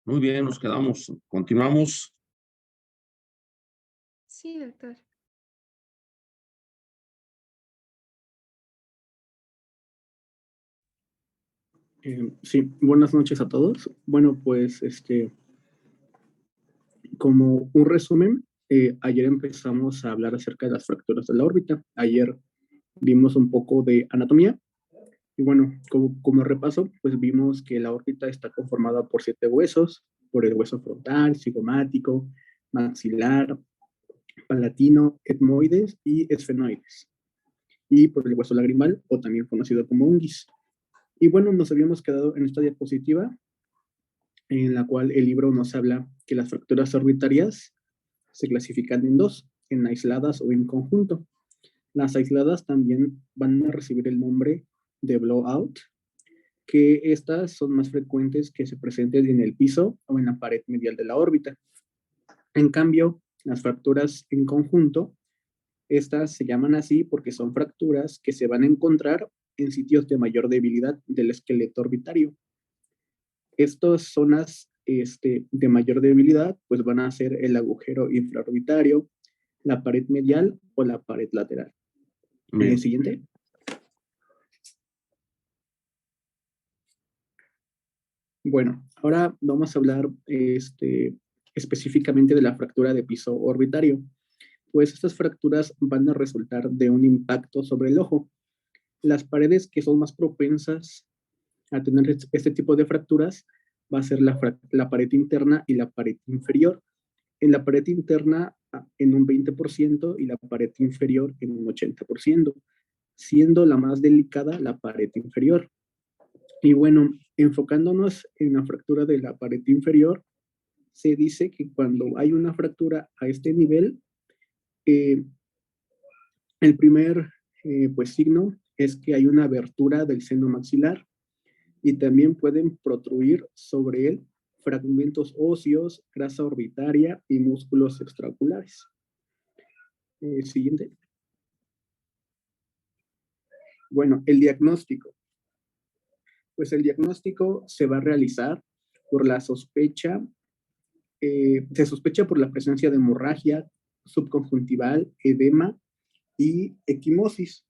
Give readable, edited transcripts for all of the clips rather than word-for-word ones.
Muy bien, nos quedamos. Continuamos. Sí, doctor. Sí, buenas noches a todos. Bueno, pues como un resumen, ayer empezamos a hablar acerca de las fracturas de la órbita. Ayer vimos un poco de anatomía y bueno, como repaso, pues vimos que la órbita está conformada por 7 huesos, por el hueso frontal, cigomático, maxilar, palatino, etmoides y esfenoides, y por el hueso lagrimal, o también conocido como unguis. Y bueno, nos habíamos quedado en esta diapositiva en la cual el libro nos habla que las fracturas orbitarias se clasifican en dos, en aisladas o en conjunto. Las aisladas también van a recibir el nombre de blowout, que estas son más frecuentes que se presenten en el piso o en la pared medial de la órbita. En cambio, las fracturas en conjunto, estas se llaman así porque son fracturas que se van a encontrar en sitios de mayor debilidad del esqueleto orbitario. Estas zonas de mayor debilidad pues van a ser el agujero infraorbitario, la pared medial o la pared lateral. Siguiente. Bueno, ahora vamos a hablar específicamente de la fractura de piso orbitario. Pues estas fracturas van a resultar de un impacto sobre el ojo. Las paredes que son más propensas a tener este tipo de fracturas va a ser la pared interna y la pared inferior. En la pared interna en un 20% y la pared inferior en un 80%, siendo la más delicada la pared inferior. Y bueno, enfocándonos en la fractura de la pared inferior, se dice que cuando hay una fractura a este nivel, eh, el primer pues, signo es que hay una abertura del seno maxilar y también pueden protruir sobre él fragmentos óseos, grasa orbitaria y músculos extraoculares. Siguiente. Bueno, el diagnóstico. Pues el diagnóstico se va a realizar por la sospecha, se sospecha por la presencia de hemorragia subconjuntival, edema y equimosis,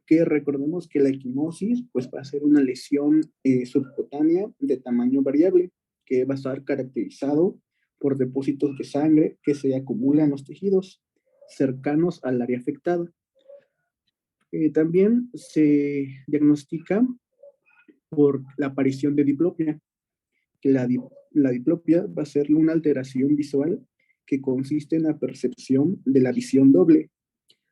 que recordemos que la equimosis pues va a ser una lesión subcutánea de tamaño variable, que va a estar caracterizado por depósitos de sangre que se acumulan en los tejidos cercanos al área afectada. También se diagnostica por la aparición de diplopia, que la diplopia va a ser una alteración visual que consiste en la percepción de la visión doble.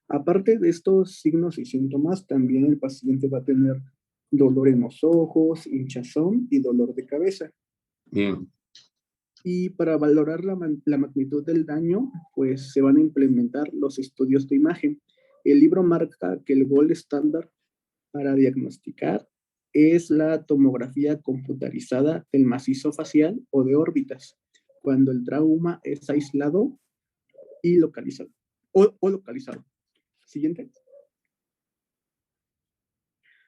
Aparte de estos signos y síntomas, también el paciente va a tener dolor en los ojos, hinchazón y dolor de cabeza. Bien. Y para valorar la magnitud del daño, pues se van a implementar los estudios de imagen. El libro marca que el gold estándar para diagnosticar es la tomografía computarizada del macizo facial o de órbitas, cuando el trauma es aislado y localizado. O localizado. Siguiente.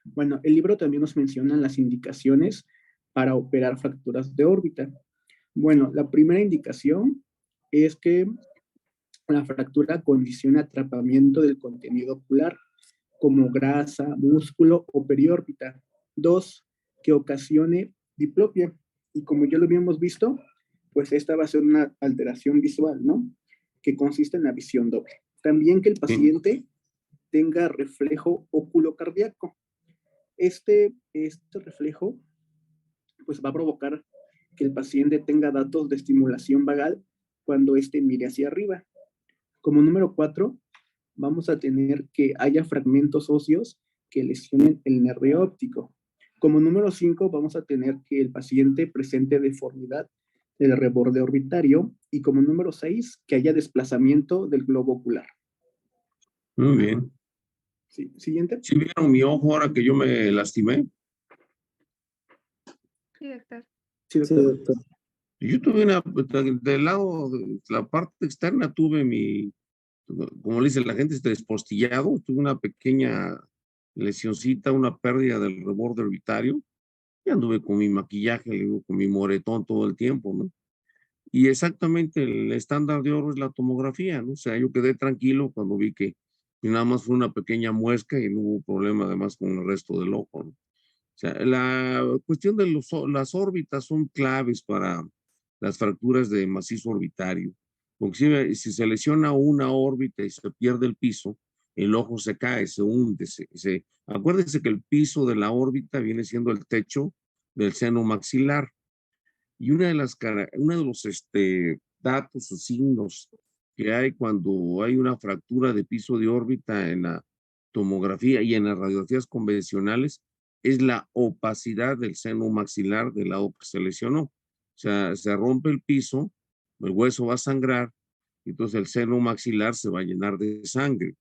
Bueno, el libro también nos menciona las indicaciones para operar fracturas de órbita. Bueno, la primera indicación es que la fractura condiciona atrapamiento del contenido ocular, como grasa, músculo o periórbita. 2, que ocasione diplopia. Y como ya lo habíamos visto, pues esta va a ser una alteración visual, ¿no? Que consiste en la visión doble. También que el paciente tenga reflejo oculocardíaco. Este reflejo pues va a provocar que el paciente tenga datos de estimulación vagal cuando éste mire hacia arriba. Como número 4, vamos a tener que haya fragmentos óseos que lesionen el nervio óptico. Como número 5, vamos a tener que el paciente presente deformidad del reborde orbitario. Y como número 6, que haya desplazamiento del globo ocular. Muy bien. Sí, siguiente. ¿Sí vieron mi ojo ahora que yo me lastimé? Sí, doctor. Sí, doctor. Yo tuve del lado, de la parte externa tuve como le dice la gente, despostillado, tuve una pequeña lesioncita, una pérdida del reborde orbitario, Y anduve con mi maquillaje, le digo, con mi moretón todo el tiempo, ¿no? Y exactamente el estándar de oro es la tomografía, ¿no? O sea, yo quedé tranquilo cuando vi que nada más fue una pequeña muesca y no hubo problema además con el resto del ojo, ¿no? O sea, la cuestión de las órbitas son claves para las fracturas de macizo orbitario. Porque si se lesiona una órbita y se pierde el piso, el ojo se cae, se hunde. Acuérdense que el piso de la órbita viene siendo el techo del seno maxilar. Y uno de los datos o signos que hay cuando hay una fractura de piso de órbita en la tomografía y en las radiografías convencionales es la opacidad del seno maxilar del lado que se lesionó. O sea, se rompe el piso, el hueso va a sangrar, y entonces el seno maxilar se va a llenar de sangre.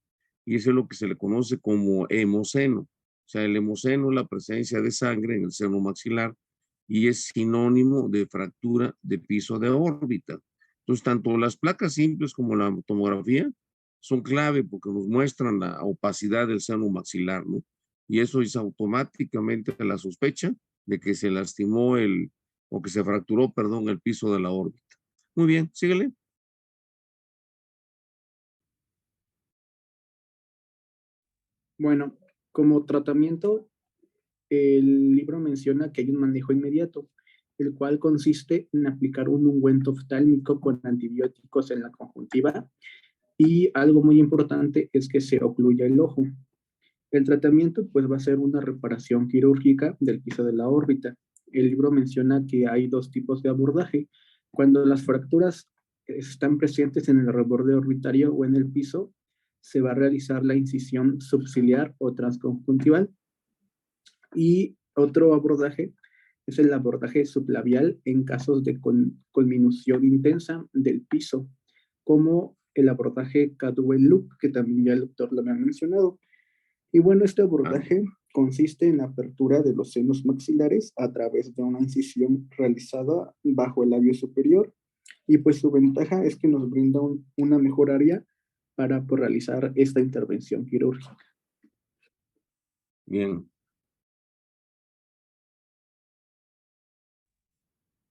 Y eso es lo que se le conoce como hemoseno. O sea, el hemoseno es la presencia de sangre en el seno maxilar y es sinónimo de fractura de piso de órbita. Entonces, tanto las placas simples como la tomografía son clave porque nos muestran la opacidad del seno maxilar, ¿no? Y eso es automáticamente la sospecha de que se lastimó o que se fracturó, perdón, el piso de la órbita. Muy bien, síguele. Bueno, como tratamiento, el libro menciona que hay un manejo inmediato, el cual consiste en aplicar un ungüento oftálmico con antibióticos en la conjuntiva y algo muy importante es que se ocluya el ojo. El tratamiento pues va a ser una reparación quirúrgica del piso de la órbita. El libro menciona que hay dos tipos de abordaje. Cuando las fracturas están presentes en el reborde orbitario o en el piso, se va a realizar la incisión subciliar o transconjuntival. Y otro abordaje es el abordaje sublabial en casos de conminución intensa del piso, como el abordaje Cadwell-Loop, que también ya el doctor lo había mencionado. Y bueno, este Ah, abordaje consiste en la apertura de los senos maxilares a través de una incisión realizada bajo el labio superior. Y pues su ventaja es que nos brinda una mejor área para pues, realizar esta intervención quirúrgica. bien,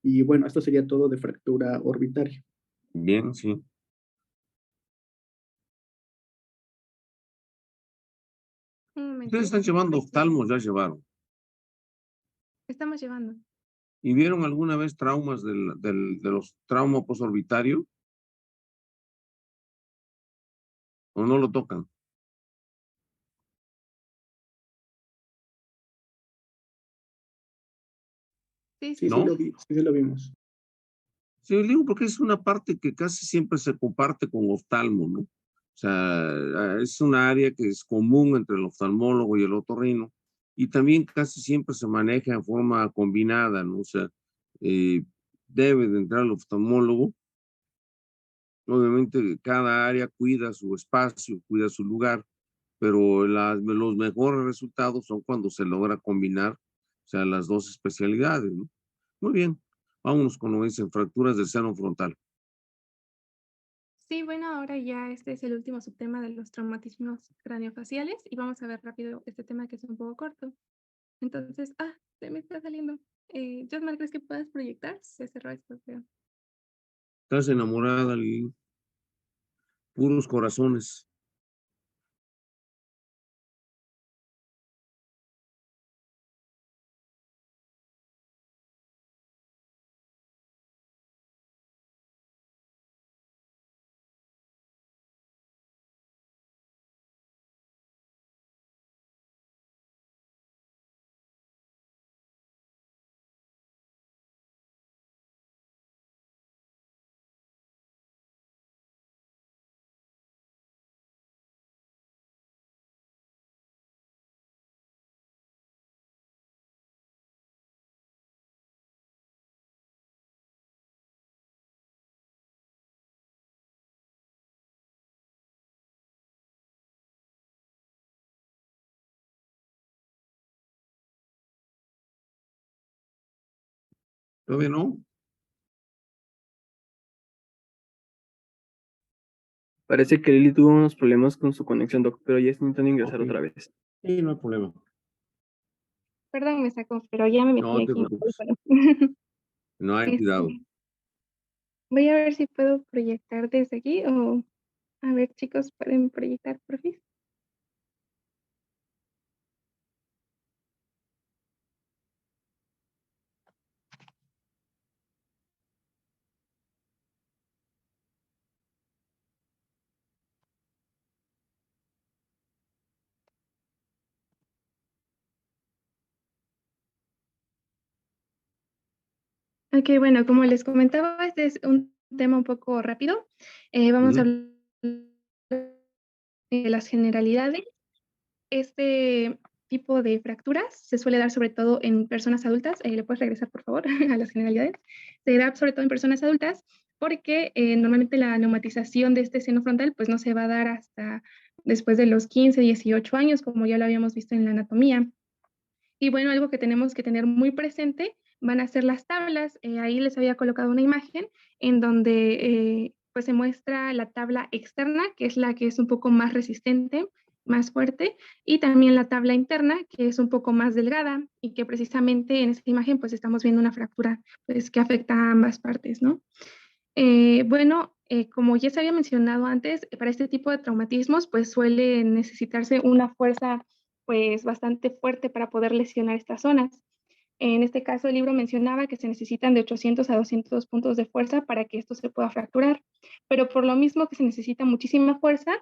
Y bueno, esto sería todo de fractura orbitaria. bien, sí. Un Ustedes momento. están llevando Aquí oftalmos, ya llevaron. estamos llevando. ¿Y vieron alguna vez traumas de los traumas posorbitario o no lo tocan? Sí, Sí, sí, sí ¿No? sí. lo vi, sí, sí lo vimos. Sí, digo porque es una parte que casi siempre se comparte con oftalmo, ¿no? O sea, es una área que es común entre el oftalmólogo y el otorrino y también casi siempre se maneja en forma combinada, ¿no? O sea, eh, debe de entrar el oftalmólogo. Obviamente cada área cuida su espacio, cuida su lugar, pero los mejores resultados son cuando se logra combinar, o sea, las dos especialidades, ¿no? Muy bien, vámonos con lo que dicen fracturas del seno frontal. Sí, bueno, ahora ya este es el último subtema de los traumatismos craneofaciales y vamos a ver rápido este tema que es un poco corto. Entonces, se me está saliendo. Josmar, ¿crees que puedas proyectar? Se cerró esto, creo. Estás enamorada, Lili, puros corazones. ¿Todavía no? Parece que Lili tuvo unos problemas con su conexión, Doc, pero ya está intentando ingresar Ok, otra vez. sí, no hay problema. Perdón, me sacó, pero ya me metí No te aquí en el preocupes, teléfono. no hay cuidado. Este, voy a ver si puedo proyectar desde aquí o a ver, chicos, ¿pueden proyectar, por fin? Ok, bueno, como les comentaba, este es un tema un poco rápido. Vamos a Ujú. hablar de las generalidades. Este tipo de fracturas se suele dar sobre todo en personas adultas. ¿Le puedes regresar, por favor, a las generalidades? Se da sobre todo en personas adultas porque normalmente la neumatización de este seno frontal pues no se va a dar hasta después de los 15, 18 años, como ya lo habíamos visto en la anatomía. Y bueno, algo que tenemos que tener muy presente van a ser las tablas. Ahí les había colocado una imagen en donde pues se muestra la tabla externa, que es la que es un poco más resistente, más fuerte, y también la tabla interna, que es un poco más delgada y que precisamente en esta imagen pues estamos viendo una fractura pues, que afecta a ambas partes, ¿no? Bueno, como ya se había mencionado antes, para este tipo de traumatismos, pues suele necesitarse una fuerza pues bastante fuerte para poder lesionar estas zonas. En este caso, el libro mencionaba que se necesitan de 800 a 200 puntos de fuerza para que esto se pueda fracturar, pero por lo mismo que se necesita muchísima fuerza,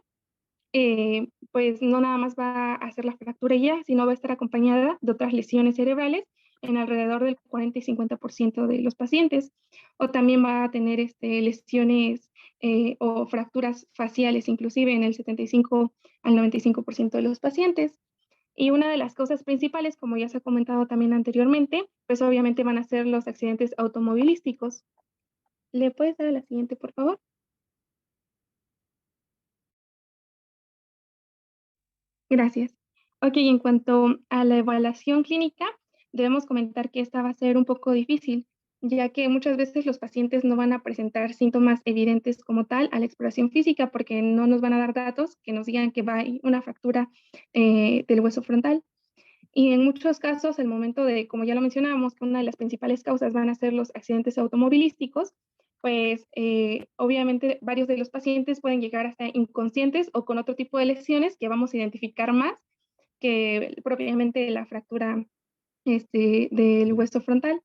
pues no nada más va a hacer la fractura ya, sino va a estar acompañada de otras lesiones cerebrales en alrededor del 40 y 50% de los pacientes. O también va a tener lesiones o fracturas faciales, inclusive en el 75 al 95% de los pacientes. Y una de las causas principales, como ya se ha comentado también anteriormente, pues obviamente van a ser los accidentes automovilísticos. ¿Le puedes dar a la siguiente, por favor? Gracias. Ok, en cuanto a la evaluación clínica, debemos comentar que esta va a ser un poco difícil, ya que muchas veces los pacientes no van a presentar síntomas evidentes como tal a la exploración física porque no nos van a dar datos que nos digan que va a haber una fractura del hueso frontal. Y en muchos casos, el momento de, como ya lo mencionábamos, que una de las principales causas van a ser los accidentes automovilísticos, pues obviamente varios de los pacientes pueden llegar hasta inconscientes o con otro tipo de lesiones que vamos a identificar más que propiamente la fractura del hueso frontal.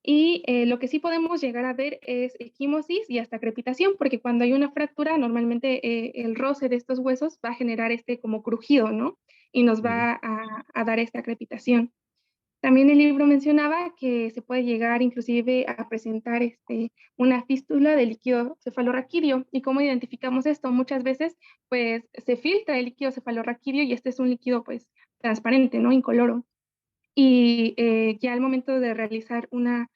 Y lo que sí podemos llegar a ver es equimosis y hasta crepitación, porque cuando hay una fractura, normalmente el roce de estos huesos va a generar este como crujido, ¿no? Y nos Ujú. va a dar esta crepitación. También el libro mencionaba que se puede llegar inclusive a presentar una fístula de líquido cefalorraquídeo. ¿Y cómo identificamos esto? Muchas veces pues se filtra el líquido cefalorraquídeo y este es un líquido pues transparente, ¿no? Incoloro. Y ya al momento de realizar una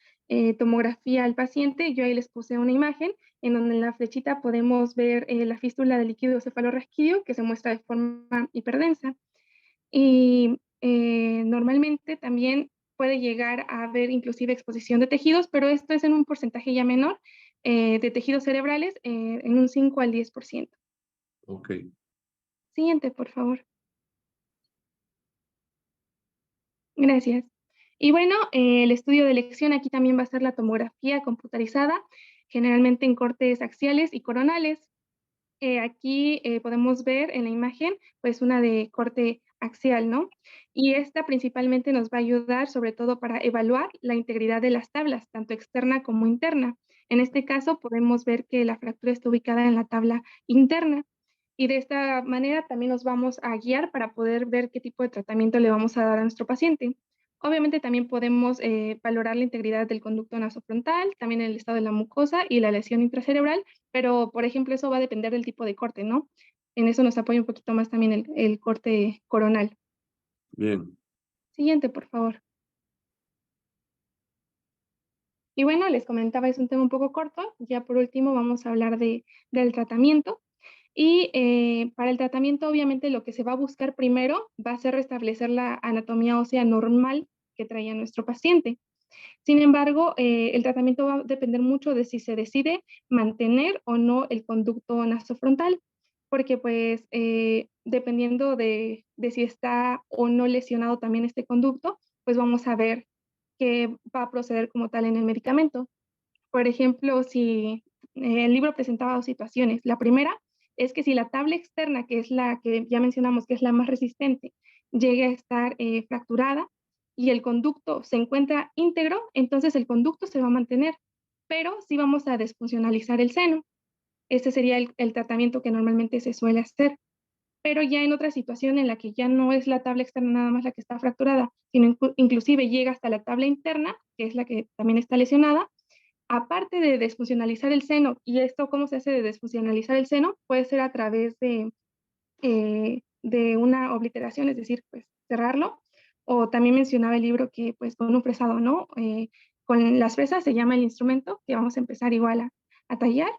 tomografía al paciente, yo ahí les puse una imagen en donde en la flechita podemos ver la fístula del líquido cefalorraquídeo que se muestra de forma hiperdensa. Y normalmente también puede llegar a haber inclusive exposición de tejidos, pero esto es en un porcentaje ya menor de tejidos cerebrales en un 5 al 10%. Ok. Siguiente, por favor. Gracias. Y bueno, el estudio de elección aquí también va a ser la tomografía computarizada, generalmente en cortes axiales y coronales. Aquí podemos ver en la imagen, pues una de corte axial, ¿no? Y esta principalmente nos va a ayudar sobre todo para evaluar la integridad de las tablas, tanto externa como interna. En este caso podemos ver que la fractura está ubicada en la tabla interna. Y de esta manera también nos vamos a guiar para poder ver qué tipo de tratamiento le vamos a dar a nuestro paciente. Obviamente también podemos valorar la integridad del conducto nasofrontal, también el estado de la mucosa y la lesión intracerebral, pero por ejemplo eso va a depender del tipo de corte, ¿no? En eso nos apoya un poquito más también el corte coronal. Bien. Siguiente, por favor. Y bueno, les comentaba, es un tema un poco corto. Ya por último vamos a hablar del tratamiento. Y para el tratamiento, obviamente, lo que se va a buscar primero va a ser restablecer la anatomía ósea normal que traía nuestro paciente. Sin embargo, el tratamiento va a depender mucho de si se decide mantener o no el conducto nasofrontal, porque pues dependiendo de si está o no lesionado también este conducto, pues vamos a ver qué va a proceder como tal en el medicamento. Por ejemplo, si el libro presentaba dos situaciones. La primera es que si la tabla externa, que es la que ya mencionamos que es la más resistente, llegue a estar fracturada y el conducto se encuentra íntegro, entonces el conducto se va a mantener, pero sí vamos a desfuncionalizar el seno. Este sería el tratamiento que normalmente se suele hacer. Pero ya en otra situación en la que ya no es la tabla externa nada más la que está fracturada, sino inclusive llega hasta la tabla interna, que es la que también está lesionada, aparte de desfuncionalizar el seno, y esto cómo se hace de desfuncionalizar el seno, puede ser a través de una obliteración, es decir, pues cerrarlo, o también mencionaba el libro que pues con un fresado, ¿no? Con las fresas se llama el instrumento, que vamos a empezar igual a tallar,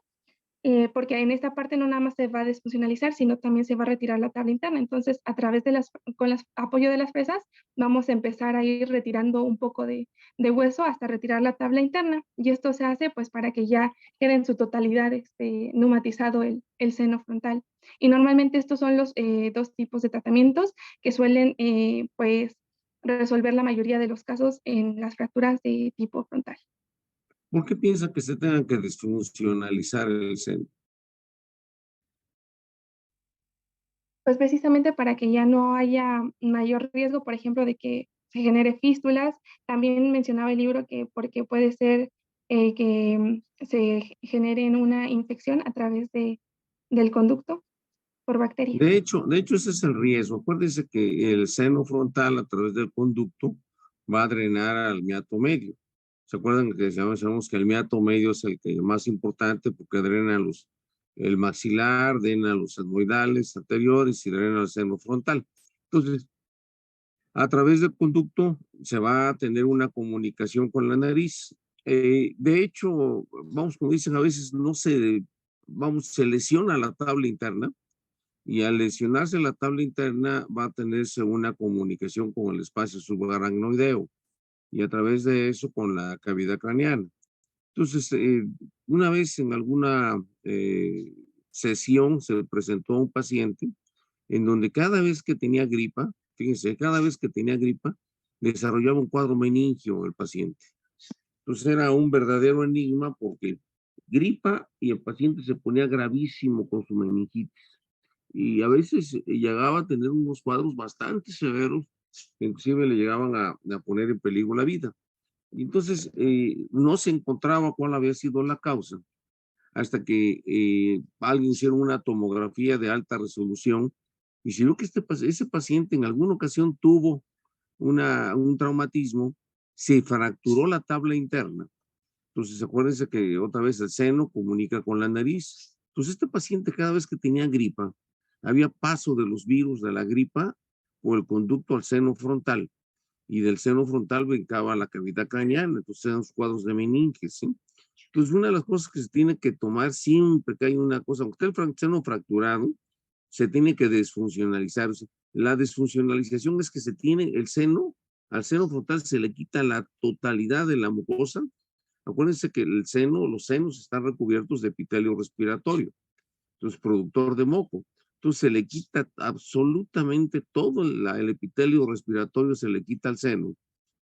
porque en esta parte no nada más se va a desfuncionalizar, sino también se va a retirar la tabla interna. Entonces, a través de con el apoyo de las fresas, vamos a empezar a ir retirando un poco de hueso hasta retirar la tabla interna. Y esto se hace pues para que ya quede en su totalidad neumatizado el seno frontal. Y normalmente estos son los dos tipos de tratamientos que suelen pues resolver la mayoría de los casos en las fracturas de tipo frontal. ¿Por qué piensa que se tengan que desfuncionalizar el seno? Pues precisamente para que ya no haya mayor riesgo, por ejemplo, de que se genere fístulas. También mencionaba el libro que porque puede ser que se genere una infección a través del conducto por bacterias. De hecho, ese es el riesgo. Acuérdense que el seno frontal a través del conducto va a drenar al meato medio. ¿Se acuerdan que decíamos que el meato medio es el que más importante porque drena el maxilar, drena los etmoidales anteriores y drena el seno frontal? Entonces, a través del conducto se va a tener una comunicación con la nariz. De hecho, vamos, como dicen a veces, se lesiona la tabla interna y al lesionarse la tabla interna va a tenerse una comunicación con el espacio subaracnoideo y a través de eso con la cavidad craneana. Entonces, una vez en alguna sesión se presentó a un paciente en donde cada vez que tenía gripa, fíjense, cada vez que tenía gripa, desarrollaba un cuadro meningio el paciente. Entonces era un verdadero enigma porque gripa y el paciente se ponía gravísimo con su meningitis. Y a veces llegaba a tener unos cuadros bastante severos, que inclusive le llegaban a poner en peligro la vida. Y entonces no se encontraba cuál había sido la causa, hasta que alguien hicieron una tomografía de alta resolución y se vio que ese paciente en alguna ocasión tuvo un traumatismo, se fracturó la tabla interna. Entonces acuérdense que otra vez el seno comunica con la nariz. Entonces este paciente cada vez que tenía gripa, había paso de los virus de la gripa por el conducto al seno frontal y del seno frontal brincaba a la cavidad craneana, entonces eran los cuadros de meninges, ¿sí? Entonces una de las cosas que se tiene que tomar siempre que hay una cosa, aunque esté el seno fracturado, se tiene que desfuncionalizar. O sea, la desfuncionalización es que se tiene el seno, al seno frontal se le quita la totalidad de la mucosa. Acuérdense que el seno, los senos están recubiertos de epitelio respiratorio, entonces productor de moco. Entonces se le quita absolutamente todo el epitelio respiratorio, se le quita al seno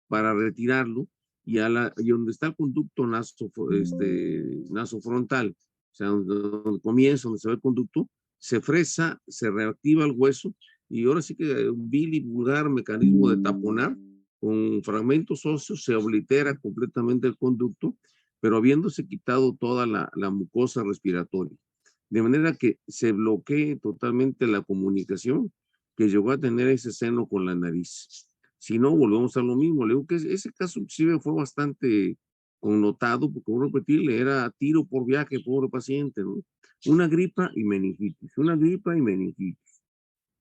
para retirarlo y donde está el conducto nasofrontal, o sea, donde comienza, donde se ve el conducto, se fresa, se reactiva el hueso y ahora sí que un vil y vulgar mecanismo de taponar con fragmentos óseos se oblitera completamente el conducto, pero habiéndose quitado toda la mucosa respiratoria. De manera que se bloquee totalmente la comunicación que llegó a tener ese seno con la nariz. Si no, volvemos a lo mismo. Le digo que ese caso inclusive fue bastante connotado, porque voy a repetirle, era tiro por viaje, pobre paciente, ¿no? Una gripa y meningitis, una gripa y meningitis.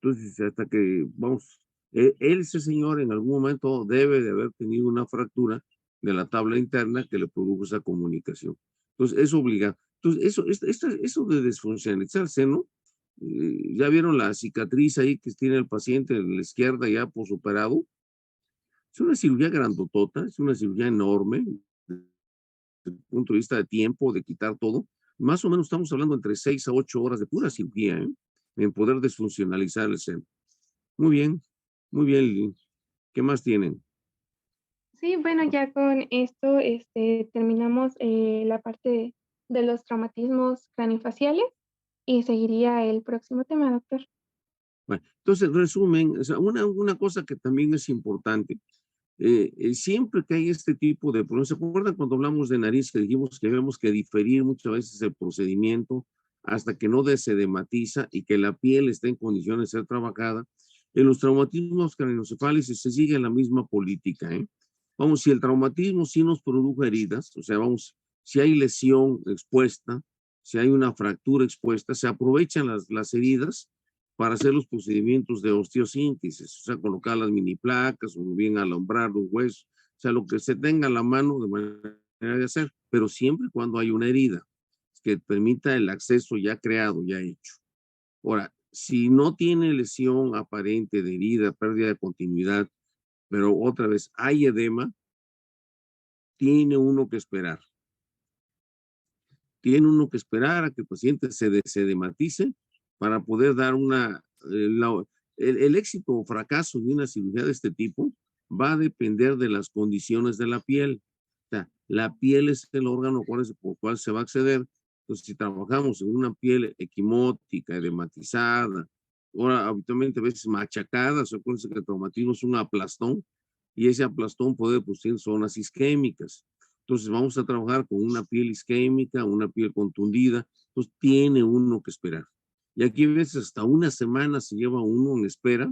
Entonces, hasta que, vamos, ese señor en algún momento debe de haber tenido una fractura de la tabla interna que le produjo esa comunicación. Entonces, es obligado. Entonces, eso de desfuncionalizar el seno, ya vieron la cicatriz ahí que tiene el paciente en la izquierda ya posoperado. Es una cirugía grandotota, es una cirugía enorme, desde el punto de vista de tiempo, de quitar todo. Más o menos estamos hablando entre 6 a 8 horas de pura cirugía, ¿eh? En poder desfuncionalizar el seno. Muy bien, Lili. ¿Qué más tienen? Sí, bueno, ya con esto terminamos la parte de los traumatismos craniofaciales y seguiría el próximo tema, doctor. Bueno, entonces, resumen, o sea, una cosa que también es importante, siempre que hay este tipo de problemas, ¿se acuerdan cuando hablamos de nariz que dijimos que debemos que diferir muchas veces el procedimiento hasta que no se edematiza y que la piel esté en condiciones de ser trabajada? En los traumatismos craneoencefálicos se sigue la misma política, ¿eh? Vamos, si el traumatismo sí nos produjo heridas, o sea, vamos, si hay lesión expuesta, si hay una fractura expuesta, se aprovechan las heridas para hacer los procedimientos de osteosíntesis, o sea, colocar las mini placas o bien alambrar los huesos, o sea, lo que se tenga a la mano de manera de hacer, pero siempre y cuando hay una herida que permita el acceso ya creado, ya hecho. Ahora, si no tiene lesión aparente de herida, pérdida de continuidad, pero otra vez hay edema, tiene uno que esperar. Tiene uno que esperar a que el paciente se desedematice para poder dar el éxito o fracaso de una cirugía de este tipo va a depender de las condiciones de la piel. O sea, la piel es el órgano por cual se va a acceder. Entonces, si trabajamos en una piel equimótica, edematizada, ahora habitualmente a veces machacada, se acuérdense que el traumatismo es un aplastón y ese aplastón puede producir zonas isquémicas. Entonces vamos a trabajar con una piel isquémica, una piel contundida, pues tiene uno que esperar. Y aquí a veces hasta una semana se lleva uno en espera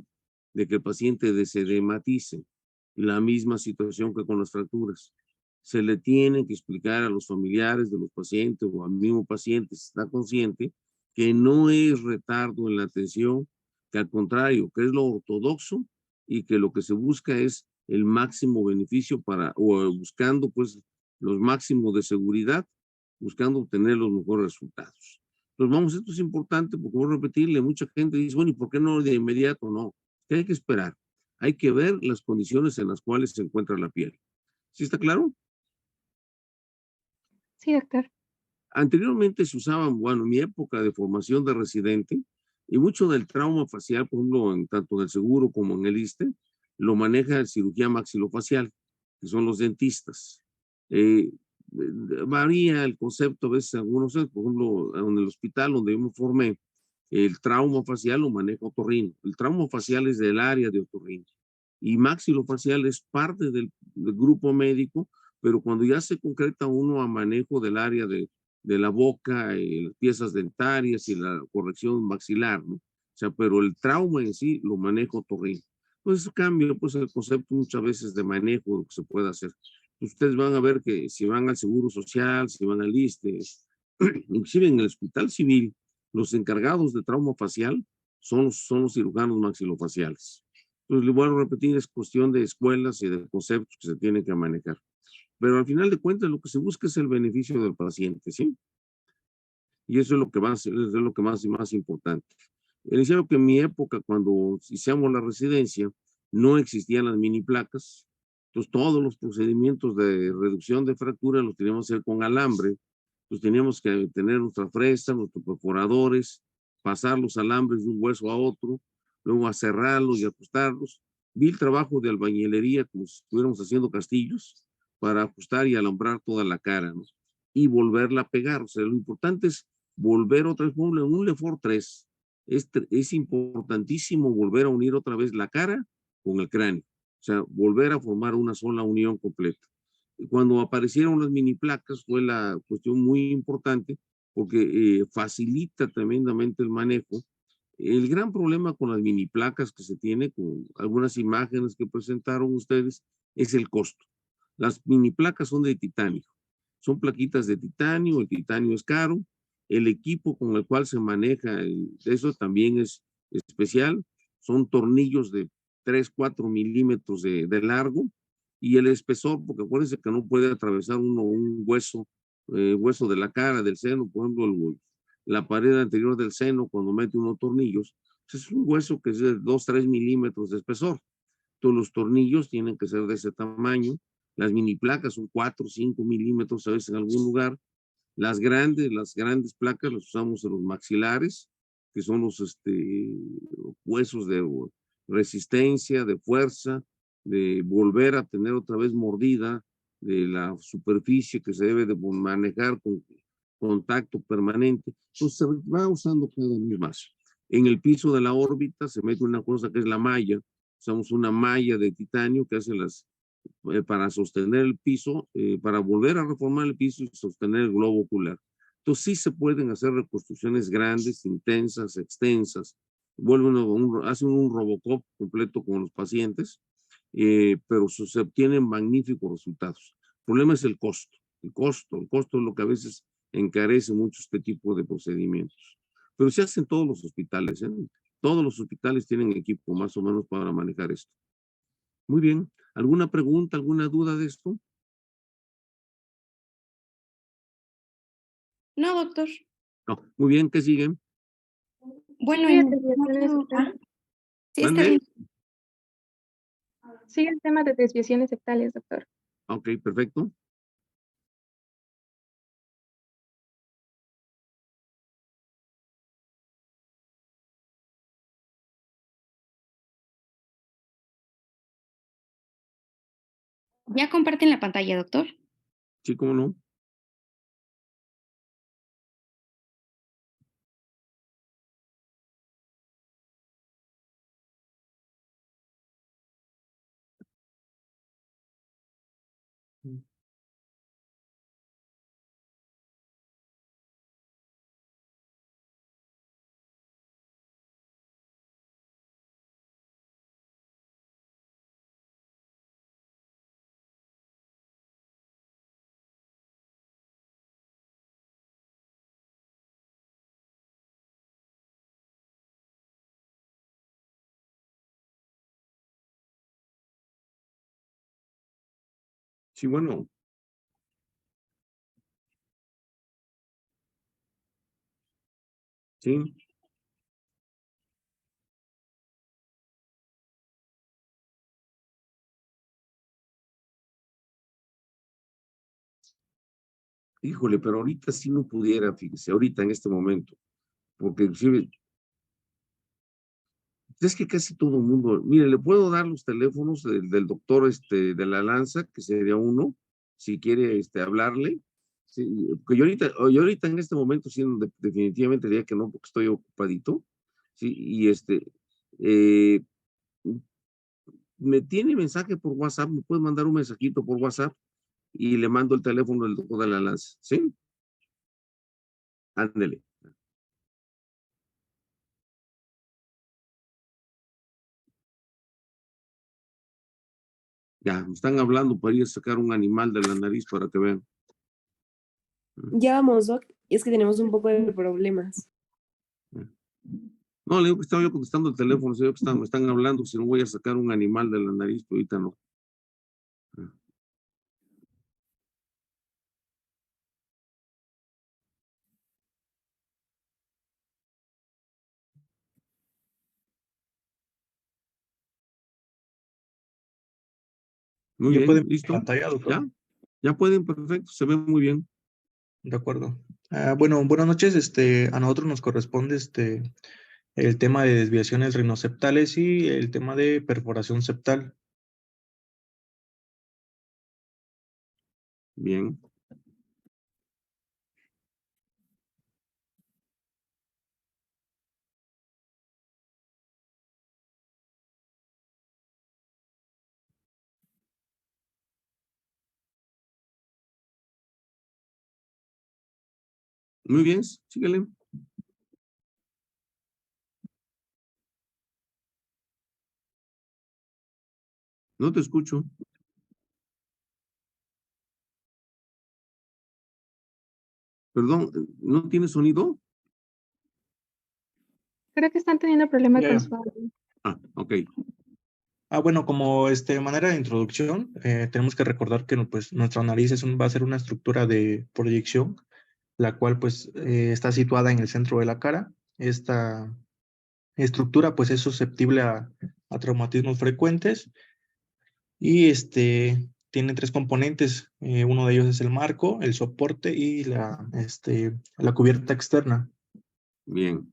de que el paciente desedematice. La misma situación que con las fracturas. Se le tiene que explicar a los familiares de los pacientes o al mismo paciente, si está consciente, que no es retardo en la atención, que al contrario, que es lo ortodoxo y que lo que se busca es el máximo beneficio o buscando pues los máximos de seguridad, buscando obtener los mejores resultados. Entonces, vamos, esto es importante porque voy a repetirle, mucha gente dice, bueno, ¿y por qué no de inmediato? No, que hay que esperar. Hay que ver las condiciones en las cuales se encuentra la piel. ¿Sí está claro? Sí, doctor. Anteriormente se usaban, bueno, en mi época de formación de residente, y mucho del trauma facial, por ejemplo, tanto en el seguro como en el ISSSTE, lo maneja la cirugía maxilofacial, que son los dentistas. Eh, Varía el concepto a veces, algunos, por ejemplo, en el hospital donde yo me formé, el trauma facial lo maneja otorrino. El trauma facial es del área de otorrino. Y maxilofacial es parte del grupo médico, pero cuando ya se concreta uno a manejo del área de la boca, las piezas dentarias y la corrección maxilar, ¿no? O sea, pero el trauma en sí lo maneja otorrino. Pues cambia pues el concepto muchas veces de manejo que se puede hacer. Ustedes van a ver que si van al Seguro Social, si van al ISSSTE, inclusive en el Hospital Civil, los encargados de trauma facial son los cirujanos maxilofaciales. Entonces, le voy a repetir, es cuestión de escuelas y de conceptos que se tienen que manejar. Pero al final de cuentas, lo que se busca es el beneficio del paciente, ¿sí? Y eso es lo que más, es lo que más y más importante. Es cierto que en mi época, cuando hicimos la residencia, no existían las mini placas. Entonces, todos los procedimientos de reducción de fractura los teníamos que hacer con alambre. Pues teníamos que tener nuestra fresa, nuestros perforadores, pasar los alambres de un hueso a otro, luego a cerrarlos y ajustarlos. Vi el trabajo de albañilería como si estuviéramos haciendo castillos para ajustar y alambrar toda la cara, ¿no? Y volverla a pegar. O sea, lo importante es volver otra vez, en un Lefort 3. Es importantísimo volver a unir otra vez la cara con el cráneo. O sea, volver a formar una sola unión completa. Y cuando aparecieron las mini placas fue la cuestión muy importante porque facilita tremendamente el manejo. El gran problema con las mini placas que se tiene, con algunas imágenes que presentaron ustedes, es el costo. Las mini placas son de titanio. Son plaquitas de titanio, el titanio es caro, el equipo con el cual se maneja eso también es especial, son tornillos de 3, 4 milímetros de largo y el espesor, porque acuérdense que no puede atravesar uno un hueso de la cara, del seno, por ejemplo, la pared anterior del seno cuando mete unos tornillos, pues es un hueso que es de 2, 3 milímetros de espesor. Todos los tornillos tienen que ser de ese tamaño. Las mini placas son 4, 5 milímetros a veces en algún lugar. Las grandes placas las usamos en los maxilares, que son los huesos de resistencia, de fuerza, de volver a tener otra vez mordida de la superficie que se debe de manejar con contacto permanente. Entonces se va usando cada vez más. En el piso de la órbita se mete una cosa que es la malla. Usamos una malla de titanio que hace para sostener el piso, para volver a reformar el piso y sostener el globo ocular. Entonces sí se pueden hacer reconstrucciones grandes, intensas, extensas. Hacen un Robocop completo con los pacientes, pero se obtienen magníficos resultados. El problema es el costo. El costo es lo que a veces encarece mucho este tipo de procedimientos. Pero se hace en todos los hospitales, ¿eh? Todos los hospitales tienen equipo más o menos para manejar esto. Muy bien. ¿Alguna pregunta, alguna duda de esto? No, doctor. No. Muy bien, ¿qué siguen? Bueno, Sigue en desviaciones septales. sí, está ¿Mande? bien. Sigue el tema de desviaciones septales, doctor. Ok, perfecto. ¿Ya comparten la pantalla, doctor? Sí, cómo no. Sí, bueno. Sí. Híjole, pero ahorita sí no pudiera, fíjese, ahorita en este momento, porque inclusive, es que casi todo el mundo, mire, le puedo dar los teléfonos del doctor de la Lanza, que sería uno, si quiere hablarle. Sí, porque yo ahorita en este momento sí, definitivamente diría que no, porque estoy ocupadito. Sí, y eh, me tiene mensaje por WhatsApp, me puede mandar un mensajito por WhatsApp y le mando el teléfono del doctor de la Lanza, ¿sí? Ándele. Ya, me están hablando para ir a sacar un animal de la nariz para que vean. Ya vamos, Doc. Es que tenemos un poco de problemas. No, le digo que estaba yo contestando el teléfono, sé yo que me están hablando, si no voy a sacar un animal de la nariz, pero ahorita no. Muy ¿Ya bien, pueden ver mi listo. pantalla, doctor? Ya pueden, perfecto, se ve muy bien. De acuerdo. Bueno, buenas noches. A nosotros nos corresponde el tema de desviaciones rinoseptales y el tema de perforación septal. Bien. Muy bien, síguele. No te escucho. Perdón, ¿no tiene sonido? Creo que están teniendo problemas Ya, con ya. su audio. Ah, ok. Bueno, como manera de introducción, tenemos que recordar que pues, nuestra nariz va a ser una estructura de proyección, la cual pues está situada en el centro de la cara. Esta estructura pues es susceptible a traumatismos frecuentes y tiene tres componentes. Uno de ellos es el marco, el soporte y la cubierta externa. Bien.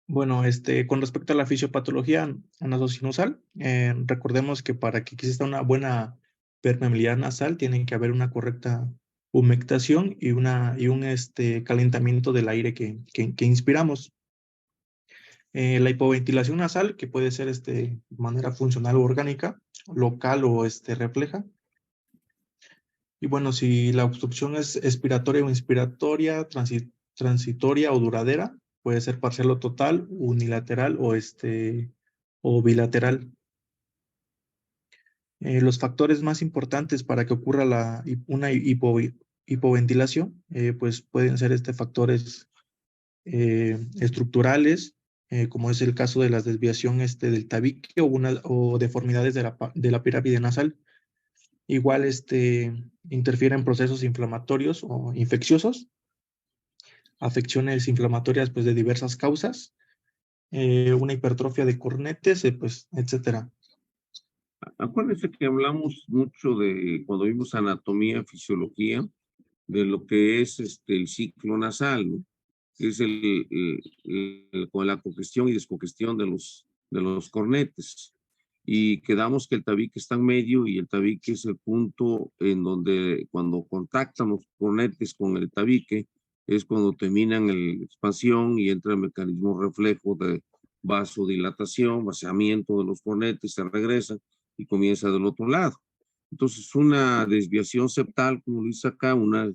Bueno, con respecto a la fisiopatología nasosinusal, recordemos que para que exista una buena permeabilidad nasal tiene que haber una correcta humectación y un calentamiento del aire que inspiramos. La hipoventilación nasal, que puede ser de manera funcional o orgánica, local o refleja. Y bueno, si la obstrucción es expiratoria o inspiratoria, transitoria o duradera, puede ser parcial o total, unilateral o bilateral. Los factores más importantes para que ocurra una hipoventilación, pues pueden ser factores estructurales, como es el caso de la desviación del tabique o deformidades de la pirámide nasal. Igual interfieren procesos inflamatorios o infecciosos, afecciones inflamatorias pues de diversas causas, una hipertrofia de cornetes, pues, etcétera. Acuérdense que hablamos mucho de, cuando vimos anatomía, fisiología, de lo que es el ciclo nasal, ¿no? Es con la congestión y descongestión de los cornetes. Y quedamos que el tabique está en medio y el tabique es el punto en donde cuando contactan los cornetes con el tabique es cuando terminan la expansión y entra el mecanismo reflejo de vasodilatación, vaciamiento de los cornetes, se regresa y comienza del otro lado. Entonces, una desviación septal, como lo dice acá, una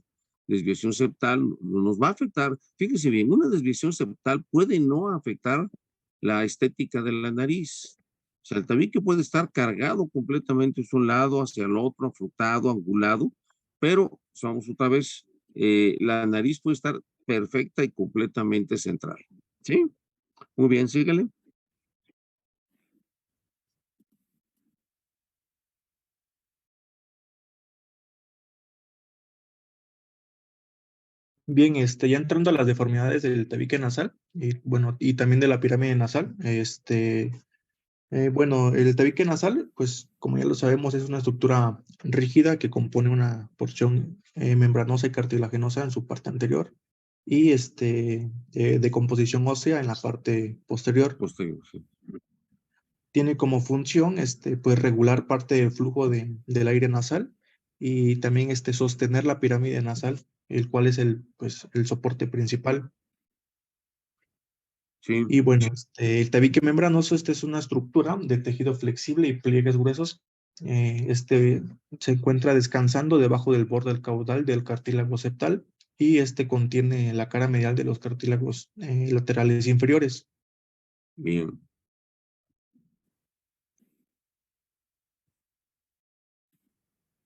desviación septal no nos va a afectar. Fíjese bien, una desviación septal puede no afectar la estética de la nariz. O sea, el tabique puede estar cargado completamente hacia un lado, hacia el otro, afrutado, angulado, pero, vamos otra vez, la nariz puede estar perfecta y completamente central. ¿Sí? Muy bien, síguele. Bien, ya entrando a las deformidades del tabique nasal, y bueno, y también de la pirámide nasal, bueno, el tabique nasal, pues como ya lo sabemos, es una estructura rígida que compone una porción membranosa y cartilaginosa en su parte anterior y de composición ósea en la parte posterior. Posterior, sí. Tiene como función pues regular parte del flujo del aire nasal y también sostener la pirámide nasal, el cual es pues, el soporte principal. Sí. Y bueno, el tabique membranoso, es una estructura de tejido flexible y pliegues gruesos. Se encuentra descansando debajo del borde del caudal del cartílago septal y contiene la cara medial de los cartílagos laterales inferiores. Bien.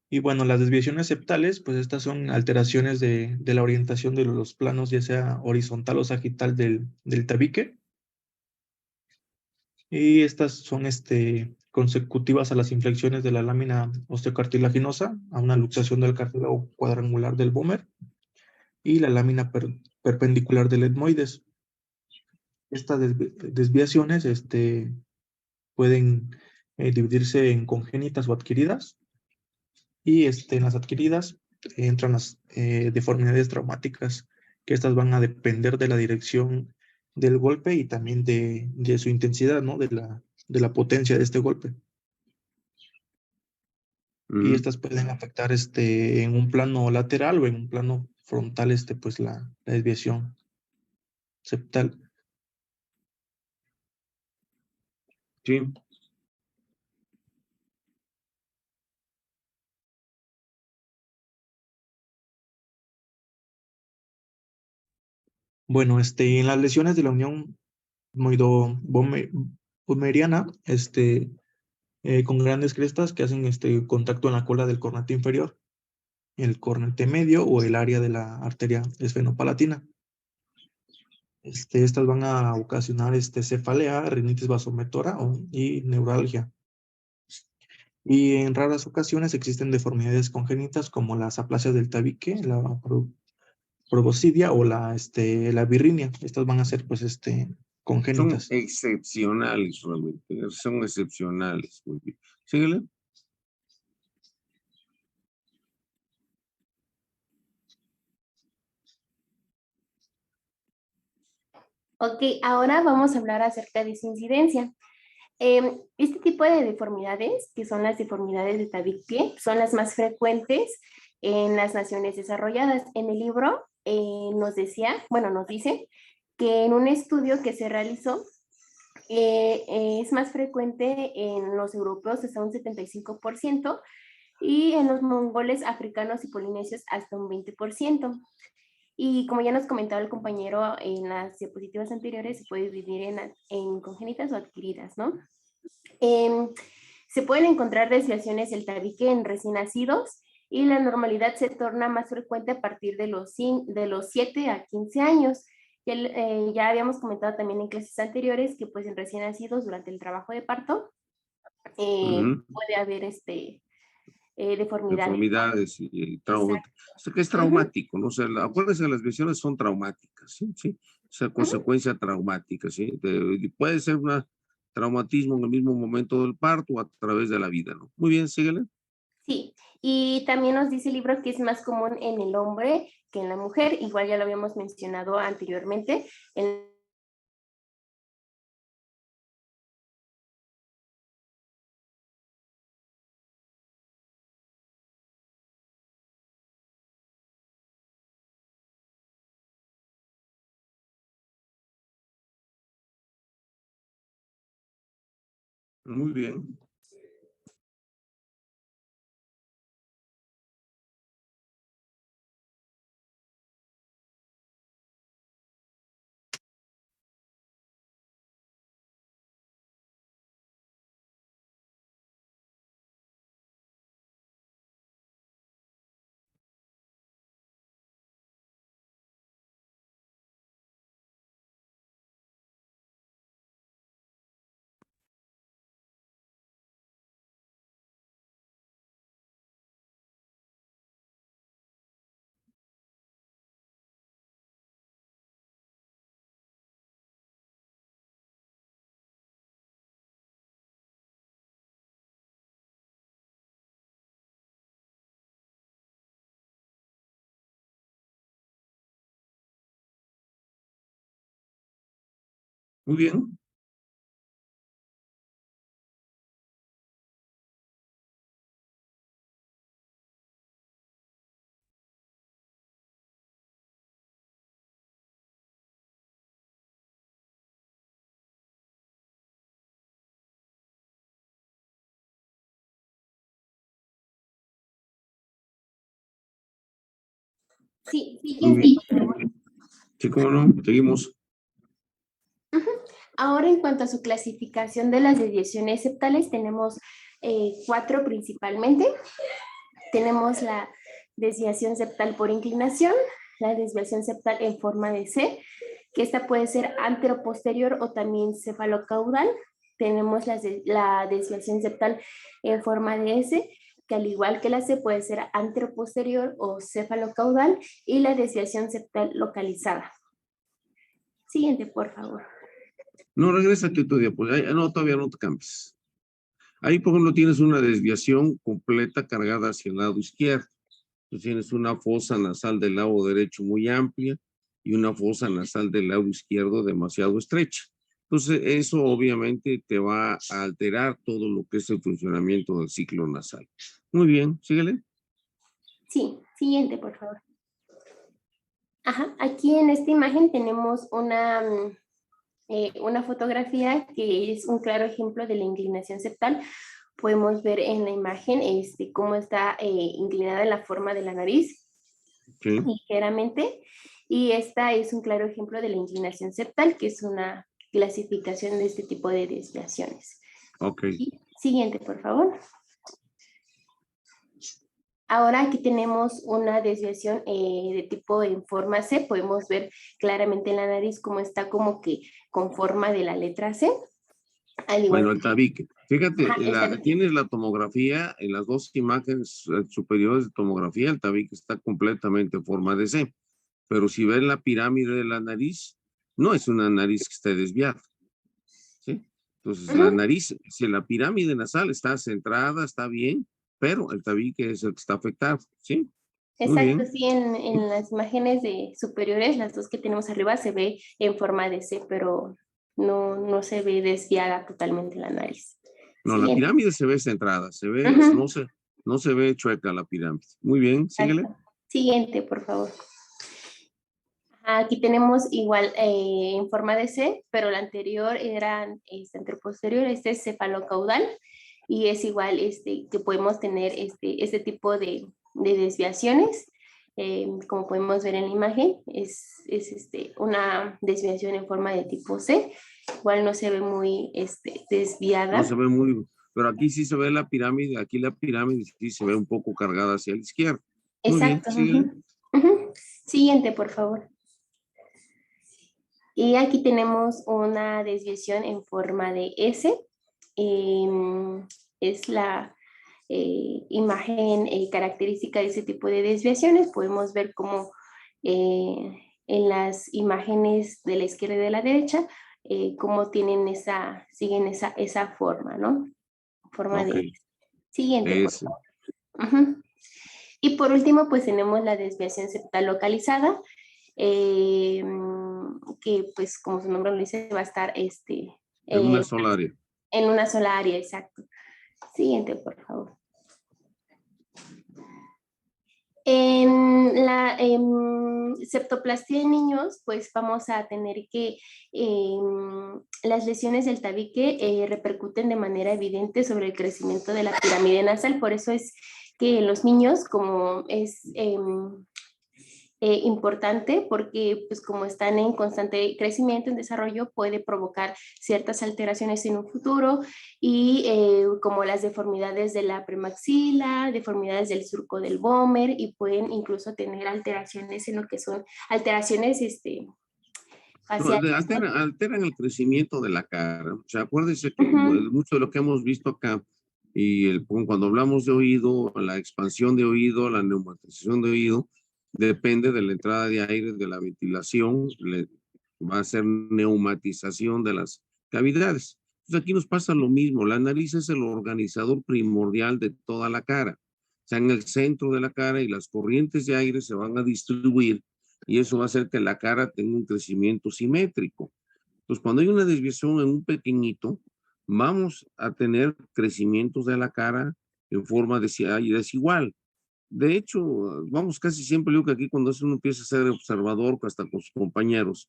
Y bueno, las desviaciones septales, pues estas son alteraciones de la orientación de los planos, ya sea horizontal o sagital del tabique. Y estas son consecutivas a las inflexiones de la lámina osteocartilaginosa, a una luxación del cartílago cuadrangular del bómer y la lámina perpendicular del etmoides. Estas desviaciones pueden dividirse en congénitas o adquiridas. Y en las adquiridas entran las deformidades traumáticas, que estas van a depender de la dirección del golpe y también de su intensidad, ¿no? De la potencia de este golpe. Y estas pueden afectar en un plano lateral o en un plano frontal, pues la desviación septal. Sí. Bueno, en las lesiones de la unión moido-bomeriana, con grandes crestas que hacen contacto en la cola del cornete inferior, el cornete medio o el área de la arteria esfenopalatina. Estas van a ocasionar cefalea, rinitis vasomotora y neuralgia. Y en raras ocasiones existen deformidades congénitas como las aplasias del tabique, la proboscidea o la birrinia. Estas van a ser pues Son congénitas. excepcionales, realmente. Son excepcionales. Muy bien. Síguele. Ok, ahora vamos a hablar acerca de su incidencia. Este tipo de deformidades, que son las deformidades de tabique, son las más frecuentes en las naciones desarrolladas. En el libro nos dice que en un estudio que se realizó, es más frecuente en los europeos hasta un 75% y en los mongoles, africanos y polinesios hasta un 20%. Y como ya nos comentaba el compañero en las diapositivas anteriores, se puede dividir en congénitas o adquiridas, ¿no? Se pueden encontrar desviaciones del tabique en recién nacidos y la normalidad se torna más frecuente a partir de los 7 a 15 años. Ya habíamos comentado también en clases anteriores que pues en recién nacidos durante el trabajo de parto puede haber deformidades. Deformidades y trauma. Exacto. O sea, que es traumático, ¿no? O sea, acuérdense, las lesiones son traumáticas, ¿sí? ¿Sí? O sea, consecuencia traumática, ¿sí? Puede ser un traumatismo en el mismo momento del parto o a través de la vida, ¿no? Muy bien, síguele. Sí, y también nos dice el libro que es más común en el hombre que en la mujer, igual ya lo habíamos mencionado anteriormente. Muy bien. Muy bien. Sí, Muy siguiente, por bien. favor. Sí, cómo no, seguimos. Ahora, en cuanto a su clasificación de las desviaciones septales, tenemos 4 principalmente. Tenemos la desviación septal por inclinación, la desviación septal en forma de C, que esta puede ser anteroposterior o también cefalocaudal. Tenemos la desviación septal en forma de S, que al igual que la C puede ser anteroposterior o cefalocaudal, y la desviación septal localizada. Siguiente, por favor. No, regrésate tu diapositiva. No, todavía no te cambies. Ahí, por ejemplo, tienes una desviación completa cargada hacia el lado izquierdo. Entonces tienes una fosa nasal del lado derecho muy amplia y una fosa nasal del lado izquierdo demasiado estrecha. Entonces, eso obviamente te va a alterar todo lo que es el funcionamiento del ciclo nasal. Muy bien, síguele. Sí, siguiente, por favor. Ajá, aquí en esta imagen tenemos una fotografía que es un claro ejemplo de la inclinación septal. Podemos ver en la imagen cómo está inclinada en la forma de la nariz, Sí. ligeramente, y esta es un claro ejemplo de la inclinación septal, que es una clasificación de este tipo de desviaciones. Ok. Siguiente, por favor. Ahora aquí tenemos una desviación de tipo en forma C. Podemos ver claramente en la nariz cómo está como que con forma de la letra C. Al igual Bueno, el tabique. Fíjate, Ajá, el tabique. tienes la tomografía, en las dos imágenes superiores de tomografía, el tabique está completamente en forma de C. Pero si ves la pirámide de la nariz, no es una nariz que esté desviada. ¿Sí? Entonces, la nariz, si la pirámide nasal está centrada, está bien, pero el tabique es el que está afectado, ¿sí? Muy Exacto, bien. sí, en las imágenes superiores, las dos que tenemos arriba, se ve en forma de C, pero no se ve desviada totalmente la nariz. No, la Siguiente. pirámide se ve centrada, se ve, Ujú, no se ve chueca la pirámide. Muy bien, síguele. exacto. Siguiente, por favor. Aquí tenemos igual en forma de C, pero la anterior era anteroposterior, este es cefalocaudal y es igual que podemos tener este tipo de desviaciones. Como podemos ver en la imagen, es una desviación en forma de tipo C, igual no se ve muy No se desviada. ve muy, pero aquí sí se ve la pirámide, aquí la pirámide sí se ve un poco cargada hacia la izquierda. Muy bien, Exacto. síguele. Ujú, ujú. Siguiente, por favor. Y aquí tenemos una desviación en forma de S. Es la imagen característica de ese tipo de desviaciones. Podemos ver cómo en las imágenes de la izquierda y de la derecha, cómo siguen esa forma, ¿no? Forma Ok, de S. Siguiente, por ese. favor. Ujú. Y por último, pues tenemos la desviación septal localizada, eh, que pues como su nombre lo dice, va a estar En una sola área. en una sola área, exacto. Siguiente, por favor. En la septoplastía en niños, pues vamos a tener que las lesiones del tabique repercuten de manera evidente sobre el crecimiento de la pirámide nasal, por eso es que en los niños, como es importante porque pues como están en constante crecimiento, en desarrollo, puede provocar ciertas alteraciones en un futuro y como las deformidades de la premaxila, deformidades del surco del Vomer y pueden incluso tener alteraciones en lo que son alteraciones No, faciales. alteran el crecimiento de la cara. O sea, acuérdense que Ujú, mucho de lo que hemos visto acá, y cuando hablamos de oído, la expansión de oído, la neumatización de oído, depende de la entrada de aire, de la ventilación, va a ser neumatización de las cavidades. Entonces aquí nos pasa lo mismo. La nariz es el organizador primordial de toda la cara. O sea, en el centro de la cara y las corrientes de aire se van a distribuir y eso va a hacer que la cara tenga un crecimiento simétrico. Entonces, cuando hay una desviación en un pequeñito, vamos a tener crecimientos de la cara en forma desigual. De hecho, vamos, casi siempre digo que aquí cuando uno empieza a ser observador, hasta con sus compañeros,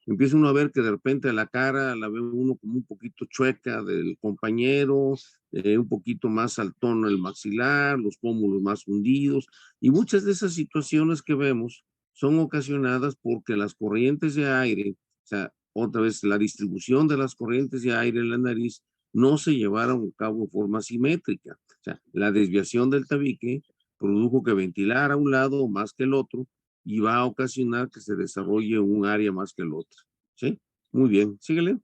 empieza uno a ver que de repente la cara la ve uno como un poquito chueca del compañero, un poquito más al tono el maxilar, los pómulos más hundidos, y muchas de esas situaciones que vemos son ocasionadas porque las corrientes de aire, o sea, otra vez la distribución de las corrientes de aire en la nariz no se llevaron a cabo en forma simétrica. O sea, la desviación del tabique produjo que ventilara un lado más que el otro y va a ocasionar que se desarrolle un área más que el otro. ¿Sí? Muy bien, síguele.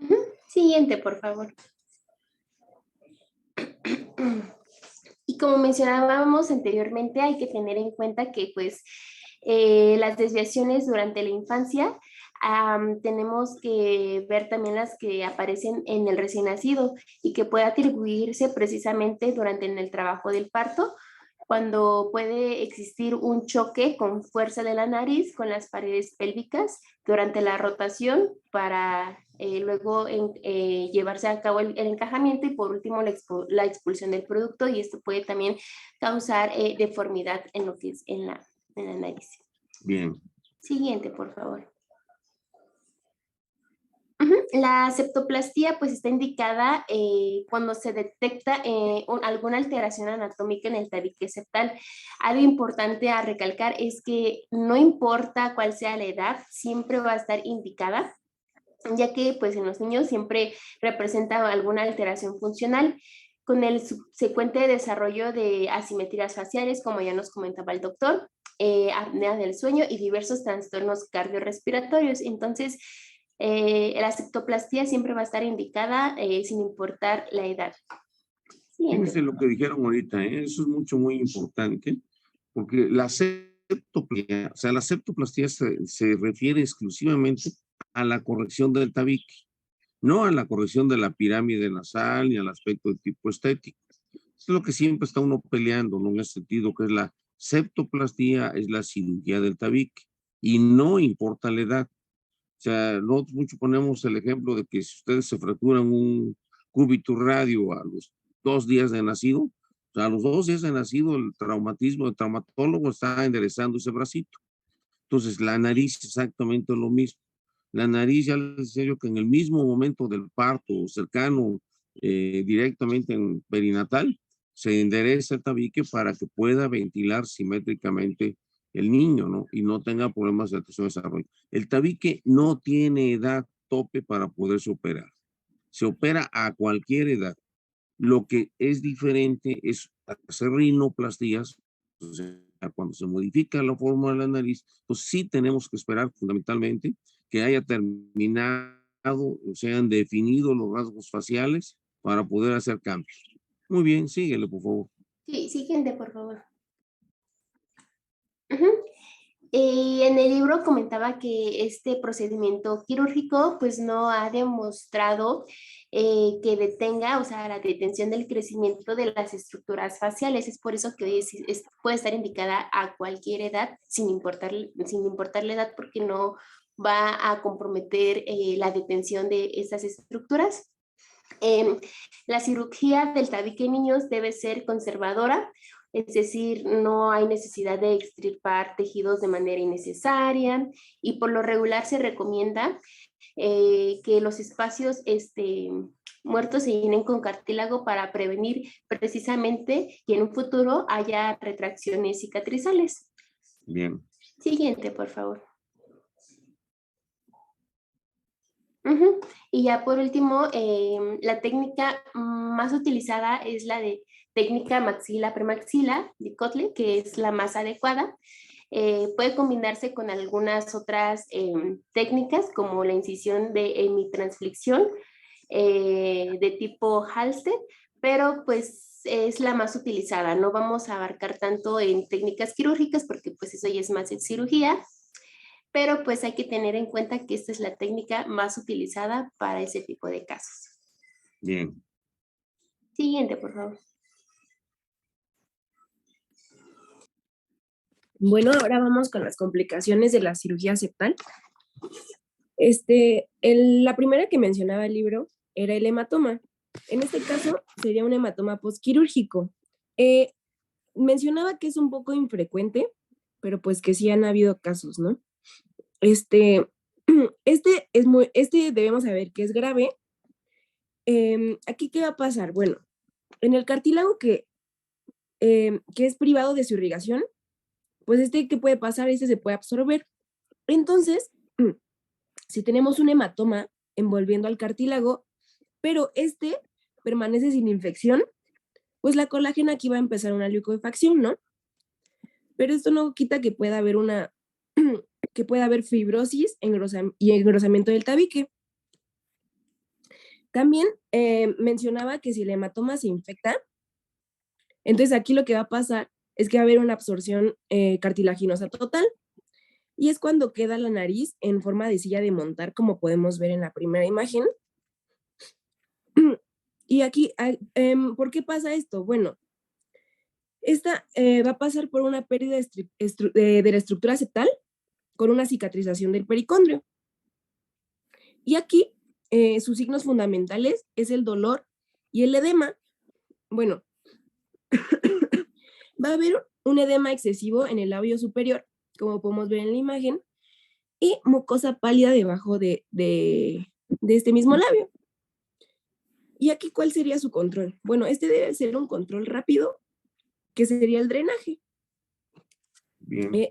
ujú. Siguiente, por favor. Y como mencionábamos anteriormente, hay que tener en cuenta que pues las desviaciones durante la infancia, tenemos que ver también las que aparecen en el recién nacido y que puede atribuirse precisamente durante el trabajo del parto, cuando puede existir un choque con fuerza de la nariz con las paredes pélvicas durante la rotación para luego llevarse a cabo el encajamiento y por último la expulsión del producto y esto puede también causar deformidad en lo que es en la nariz. Bien. Siguiente, por favor. Ujú. La septoplastía pues está indicada cuando se detecta alguna alteración anatómica en el tabique septal. Algo importante a recalcar es que no importa cuál sea la edad, siempre va a estar indicada, ya que pues en los niños siempre representa alguna alteración funcional con el subsecuente desarrollo de asimetrías faciales, como ya nos comentaba el doctor, apnea del sueño y diversos trastornos cardiorrespiratorios. Entonces, la septoplastía siempre va a estar indicada sin importar la edad. Siguiente. Fíjense lo que dijeron ahorita, ¿eh? Eso es muy importante, porque la septoplastía, o sea, la septoplastía se refiere exclusivamente a la corrección del tabique, no a la corrección de la pirámide nasal ni al aspecto de tipo estético. Es lo que siempre está uno peleando, ¿no? En ese sentido, que es septoplastía es la cirugía del tabique y no importa la edad. O sea, nosotros mucho ponemos el ejemplo de que si ustedes se fracturan un cúbito radio a los 2 días de nacido, o sea, a los 2 días de nacido el traumatólogo está enderezando ese bracito. Entonces, la nariz es exactamente lo mismo. La nariz, ya les decía yo que en el mismo momento del parto cercano, directamente en perinatal, se endereza el tabique para que pueda ventilar simétricamente el niño, ¿no? Y no tenga problemas de atención de desarrollo. El tabique no tiene edad tope para poderse operar. Se opera a cualquier edad. Lo que es diferente es hacer rinoplastías, o sea, cuando se modifica la forma de la nariz, pues sí tenemos que esperar fundamentalmente que haya terminado, o sean definidos los rasgos faciales para poder hacer cambios. Muy bien, síguele, por favor. Sí, siguiente, por favor. Ujú. En el libro comentaba que este procedimiento quirúrgico pues no ha demostrado que detenga, o sea, la detención del crecimiento de las estructuras faciales. Es por eso que puede estar indicada a cualquier edad, sin importar la edad, porque no va a comprometer la detención de estas estructuras. La cirugía del tabique en niños debe ser conservadora, es decir, no hay necesidad de extirpar tejidos de manera innecesaria y por lo regular se recomienda que los espacios muertos se llenen con cartílago para prevenir precisamente que en un futuro haya retracciones cicatrizales. Bien. Siguiente, por favor. Uh-huh. Y ya por último, la técnica más utilizada es la de técnica maxila-premaxila de Kotler, que es la más adecuada. Puede combinarse con algunas otras técnicas como la incisión de hemitransflexión de tipo Halsted, pero pues es la más utilizada. No vamos a abarcar tanto en técnicas quirúrgicas porque pues eso ya es más en cirugía, pero pues hay que tener en cuenta que esta es la técnica más utilizada para ese tipo de casos. Bien. Siguiente, por favor. Bueno, ahora vamos con las complicaciones de la cirugía septal. La primera que mencionaba el libro era el hematoma. En este caso sería un hematoma postquirúrgico. Mencionaba que es un poco infrecuente, pero pues que sí han habido casos, ¿no? Debemos saber que es grave. Aquí, ¿qué va a pasar? Bueno, en el cartílago que es privado de su irrigación, pues ¿qué puede pasar? Se puede absorber. Entonces, si tenemos un hematoma envolviendo al cartílago, pero permanece sin infección, pues la colágena aquí va a empezar una liquefacción, ¿no? Pero esto no quita que pueda haber fibrosis y engrosamiento del tabique. También mencionaba que si el hematoma se infecta, entonces aquí lo que va a pasar es que va a haber una absorción cartilaginosa total, y es cuando queda la nariz en forma de silla de montar, como podemos ver en la primera imagen. Y aquí, ¿por qué pasa esto? Bueno, esta va a pasar por una pérdida de la estructura septal con una cicatrización del pericondrio. Y aquí, sus signos fundamentales es el dolor y el edema. Bueno, va a haber un edema excesivo en el labio superior, como podemos ver en la imagen, y mucosa pálida debajo de este mismo labio. ¿Y aquí cuál sería su control? Bueno, debe ser un control rápido, que sería el drenaje. Bien.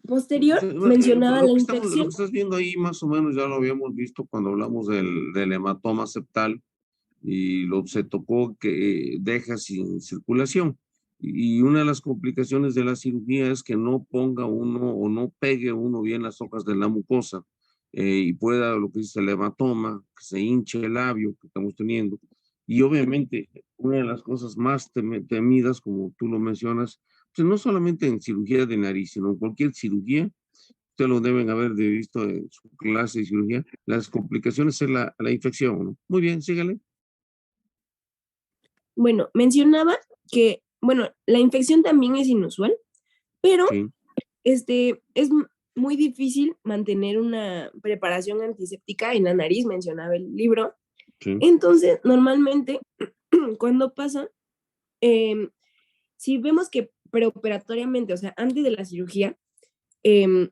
Posterior, mencionaba la infección. Lo que estás viendo ahí más o menos ya lo habíamos visto cuando hablamos del hematoma septal y se tocó que deja sin circulación. Y una de las complicaciones de la cirugía es que no ponga uno o no pegue uno bien las hojas de la mucosa y pueda, lo que dice el hematoma, que se hinche el labio que estamos teniendo. Y obviamente, una de las cosas más temidas, como tú lo mencionas, pues no solamente en cirugía de nariz, sino en cualquier cirugía, ustedes lo deben haber visto en su clase de cirugía, las complicaciones es la infección, ¿no? Muy bien, sígale. Bueno, mencionaba que, la infección también es inusual, pero Sí, es muy difícil mantener una preparación antiséptica en la nariz, mencionaba el libro. sí. Entonces, normalmente, cuando pasa, si vemos que preoperatoriamente, o sea, antes de la cirugía, em,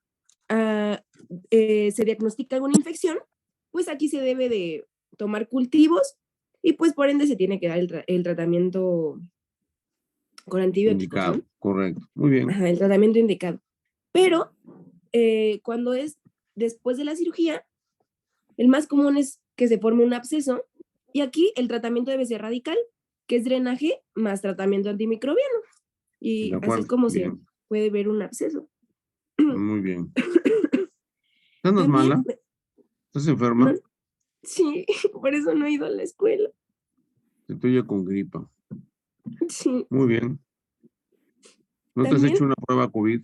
ah, se diagnostica alguna infección, pues aquí se debe de tomar cultivos y pues por ende se tiene que dar el tratamiento con antibióticos, Indicado, ¿no? correcto. Muy bien. Ajá, el tratamiento indicado. Pero cuando es después de la cirugía, el más común es que se forme un absceso y aquí el tratamiento debe ser radical, que es drenaje más tratamiento antimicrobiano. De Y así es acuerdo. como se Bien. puede ver un absceso. Muy bien. ¿Andas También, mala? ¿Estás enferma? sí, por eso no he ido a la escuela. Estoy con gripa. Sí, Muy bien. ¿No te has también, hecho una prueba COVID?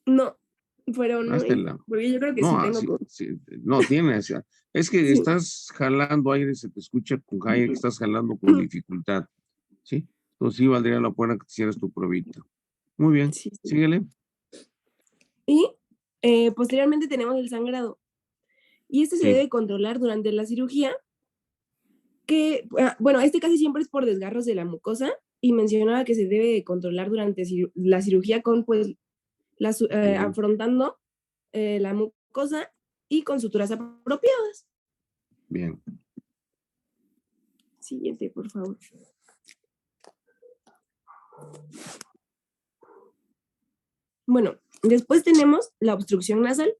no, pero no, Háztela. porque yo creo que sí No, tengo COVID. no tienes. Es que Sí, estás jalando aire, se te escucha con aire que estás jalando con dificultad. ¿Sí? Entonces sí valdría la pena que te hicieras tu pruebita. Muy bien. sí, sí. Síguele. Y posteriormente tenemos el sangrado. Y este se Sí. debe controlar durante la cirugía, que, bueno, este casi siempre es por desgarros de la mucosa y mencionaba que se debe controlar durante la cirugía con, pues, afrontando la mucosa y con suturas apropiadas. Bien. Siguiente, por favor. Bueno, después tenemos la obstrucción nasal.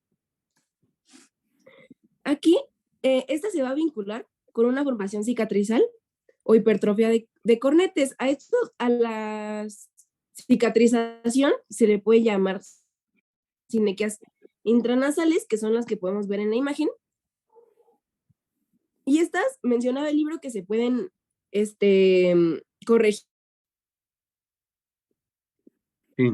Aquí, esta se va a vincular con una formación cicatrizal o hipertrofia de cornetes. A la cicatrización se le puede llamar sinequias intranasales, que son las que podemos ver en la imagen. Y estas, mencionaba el libro, que se pueden corregir. Sí.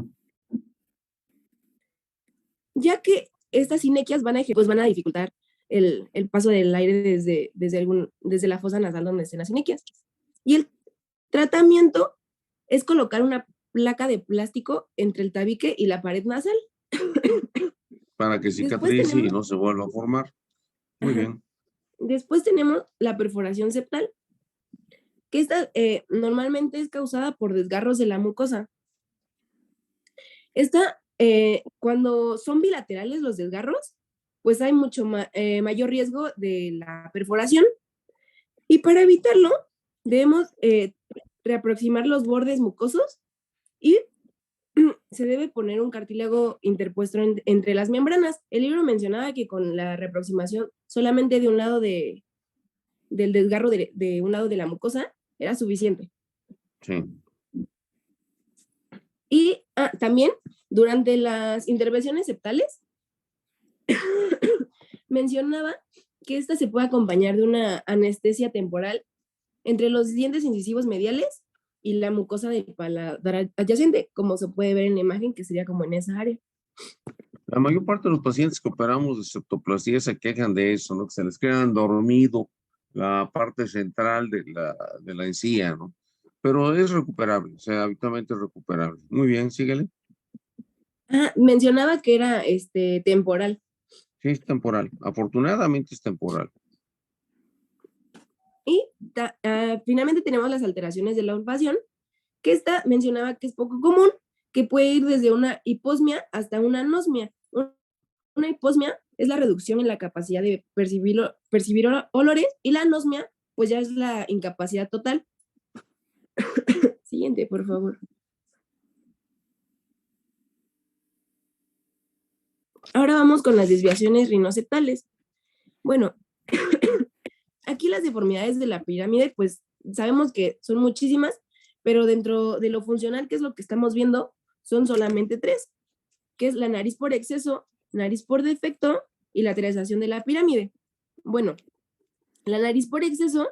Ya que estas sinequias pues van a dificultar el paso del aire desde la fosa nasal donde estén las sinequias. Y el tratamiento es colocar una placa de plástico entre el tabique y la pared nasal. Para que Después cicatrice y tenemos, no se vuelva a formar. Muy ajá, bien. después tenemos la perforación septal, que esta normalmente es causada por desgarros de la mucosa. Esta, cuando son bilaterales los desgarros, pues hay mucho mayor riesgo de la perforación. Y para evitarlo, debemos reaproximar los bordes mucosos y se debe poner un cartílago interpuesto entre las membranas. El libro mencionaba que con la reaproximación solamente de un lado del desgarro de un lado de la mucosa era suficiente. Sí. Y también durante las intervenciones septales mencionaba que esta se puede acompañar de una anestesia temporal entre los dientes incisivos mediales y la mucosa del paladar adyacente, como se puede ver en la imagen, que sería como en esa área. La mayor parte de los pacientes que operamos de septoplastia se quejan de eso, ¿no? Que se les quedan dormido la parte central de la encía, ¿no? Pero es recuperable, o sea, habitualmente es recuperable. Muy bien, síguele. Mencionaba que era temporal. Sí, es temporal. Afortunadamente es temporal. Y finalmente tenemos las alteraciones de la olfacción, que esta mencionaba que es poco común, que puede ir desde una hiposmia hasta una anosmia. Una hiposmia es la reducción en la capacidad de percibir olores y la anosmia pues ya es la incapacidad total. Siguiente, por favor. Ahora vamos con las desviaciones rinoceptales. Bueno, aquí las deformidades de la pirámide, pues sabemos que son muchísimas, pero dentro de lo funcional, que es lo que estamos viendo, son solamente 3, que es la nariz por exceso, nariz por defecto y la lateralización de la pirámide. Bueno, la nariz por exceso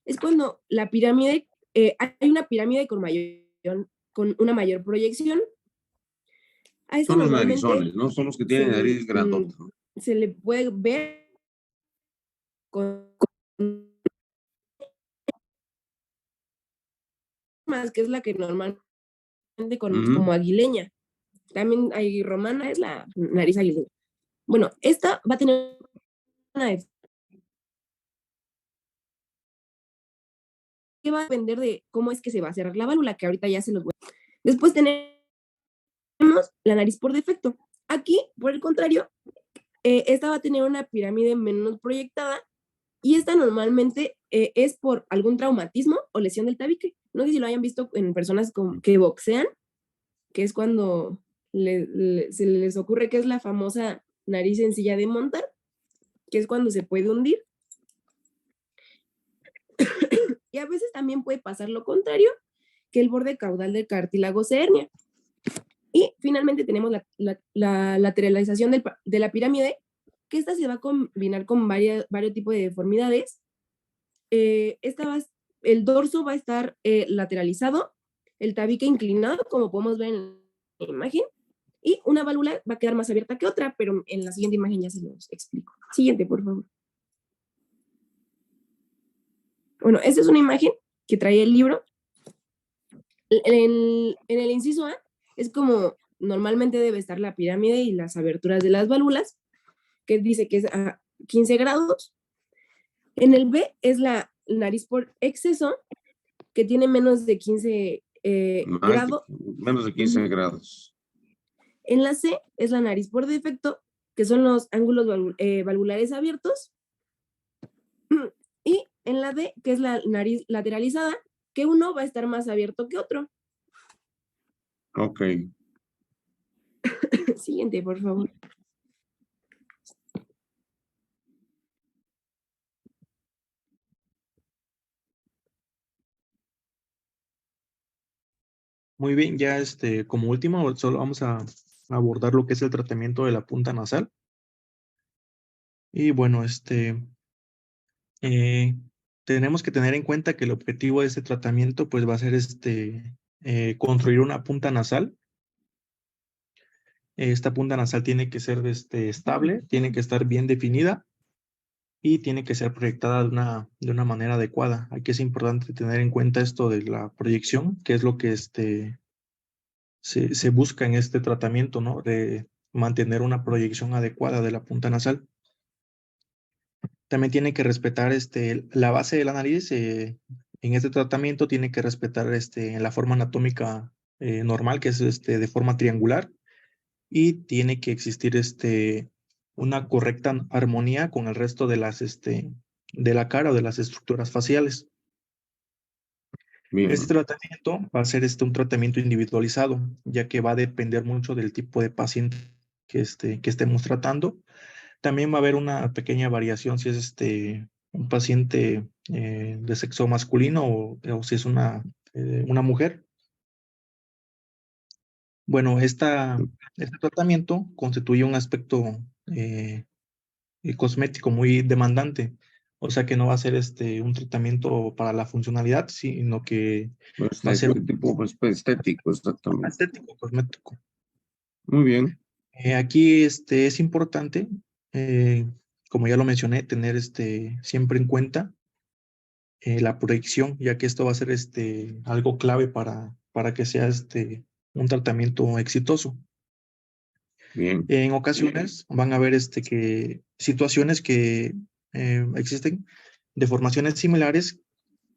es cuando la pirámide, hay una pirámide con una mayor proyección. A esta Son los normalmente narizones, ¿no? Son los que tienen nariz grandota, ¿no? se le puede ver con más, que es la que normalmente como aguileña. también hay romana, es la nariz aguileña. Bueno, esta va a tener una que va a depender de cómo es que se va a cerrar la válvula, que ahorita ya se los voy a... Después tenemos la nariz por defecto. Aquí, por el contrario, esta va a tener una pirámide menos proyectada y esta normalmente es por algún traumatismo o lesión del tabique. No sé si lo hayan visto en personas que boxean, que es cuando se les ocurre que es la famosa nariz en silla de montar, que es cuando se puede hundir. Y a veces también puede pasar lo contrario, que el borde caudal del cartílago se hernia. Y finalmente tenemos la lateralización de la pirámide, que esta se va a combinar con varios tipos de deformidades. El dorso va a estar lateralizado, el tabique inclinado, como podemos ver en la imagen, y una válvula va a quedar más abierta que otra, pero en la siguiente imagen ya se los explico. Siguiente, por favor. Bueno, esta es una imagen que trae el libro. En el inciso A es como normalmente debe estar la pirámide y las aberturas de las válvulas, que dice que es a 15 grados. En el B es la nariz por exceso, que tiene menos de 15 grados. Menos de 15 grados. En la C es la nariz por defecto, que son los ángulos valvulares abiertos. Y en la D, que es la nariz lateralizada, que uno va a estar más abierto que otro. Ok. Siguiente, por favor. Muy bien, ya como último, solo vamos a abordar lo que es el tratamiento de la punta nasal. Y bueno, tenemos que tener en cuenta que el objetivo de este tratamiento pues va a ser construir una punta nasal. Esta punta nasal tiene que ser estable, tiene que estar bien definida y tiene que ser proyectada de una manera adecuada. Aquí es importante tener en cuenta esto de la proyección, que es lo que se busca en este tratamiento, ¿no? De mantener una proyección adecuada de la punta nasal. También tiene que respetar la base de la nariz. En este tratamiento tiene que respetar en la forma anatómica normal, que es de forma triangular, y tiene que existir una correcta armonía con el resto de de la cara o de las estructuras faciales. Bien. Este tratamiento va a ser un tratamiento individualizado, ya que va a depender mucho del tipo de paciente que estemos tratando. También va a haber una pequeña variación si es un paciente de sexo masculino o si es una mujer. Bueno, este tratamiento constituye un aspecto cosmético muy demandante, o sea que no va a ser un tratamiento para la funcionalidad, sino que va a ser un tipo estético, exactamente. estético cosmético. Muy bien. Aquí es importante, como ya lo mencioné, tener siempre en cuenta la proyección, ya que esto va a ser algo clave para que sea un tratamiento exitoso. Bien. En ocasiones van a haber situaciones que existen deformaciones similares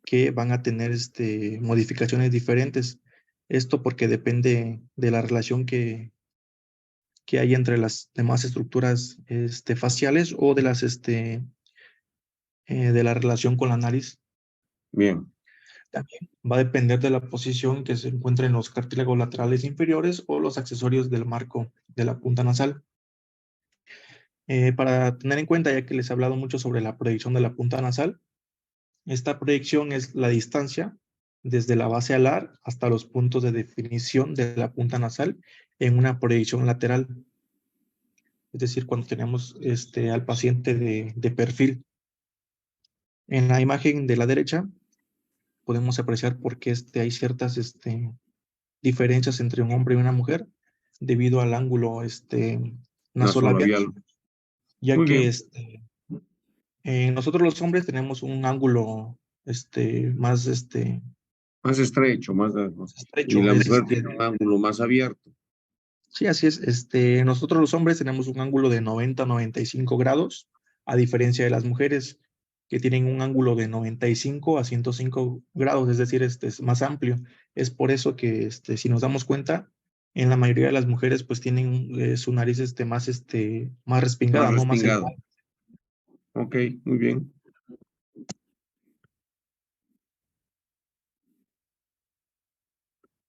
que van a tener modificaciones diferentes. Esto porque depende de la relación que hay entre las demás estructuras faciales o de de la relación con la nariz. Bien. También va a depender de la posición que se encuentre en los cartílagos laterales inferiores o los accesorios del marco de la punta nasal. Para tener en cuenta, ya que les he hablado mucho sobre la proyección de la punta nasal, esta proyección es la distancia desde la base alar hasta los puntos de definición de la punta nasal en una proyección lateral. Es decir, cuando tenemos al paciente de perfil. En la imagen de la derecha podemos apreciar por qué hay ciertas diferencias entre un hombre y una mujer debido al ángulo nasolabial, ya Muy que bien. nosotros los hombres tenemos un ángulo más Más estrecho, más estrecho, y la mujer tiene un ángulo más abierto. Sí, así es. Nosotros los hombres tenemos un ángulo de 90 a 95 grados, a diferencia de las mujeres que tienen un ángulo de 95 a 105 grados, es decir, es más amplio. Es por eso que, si nos damos cuenta, en la mayoría de las mujeres pues tienen su nariz más Más respingada, no más elevada. respingado. Ok, muy bien.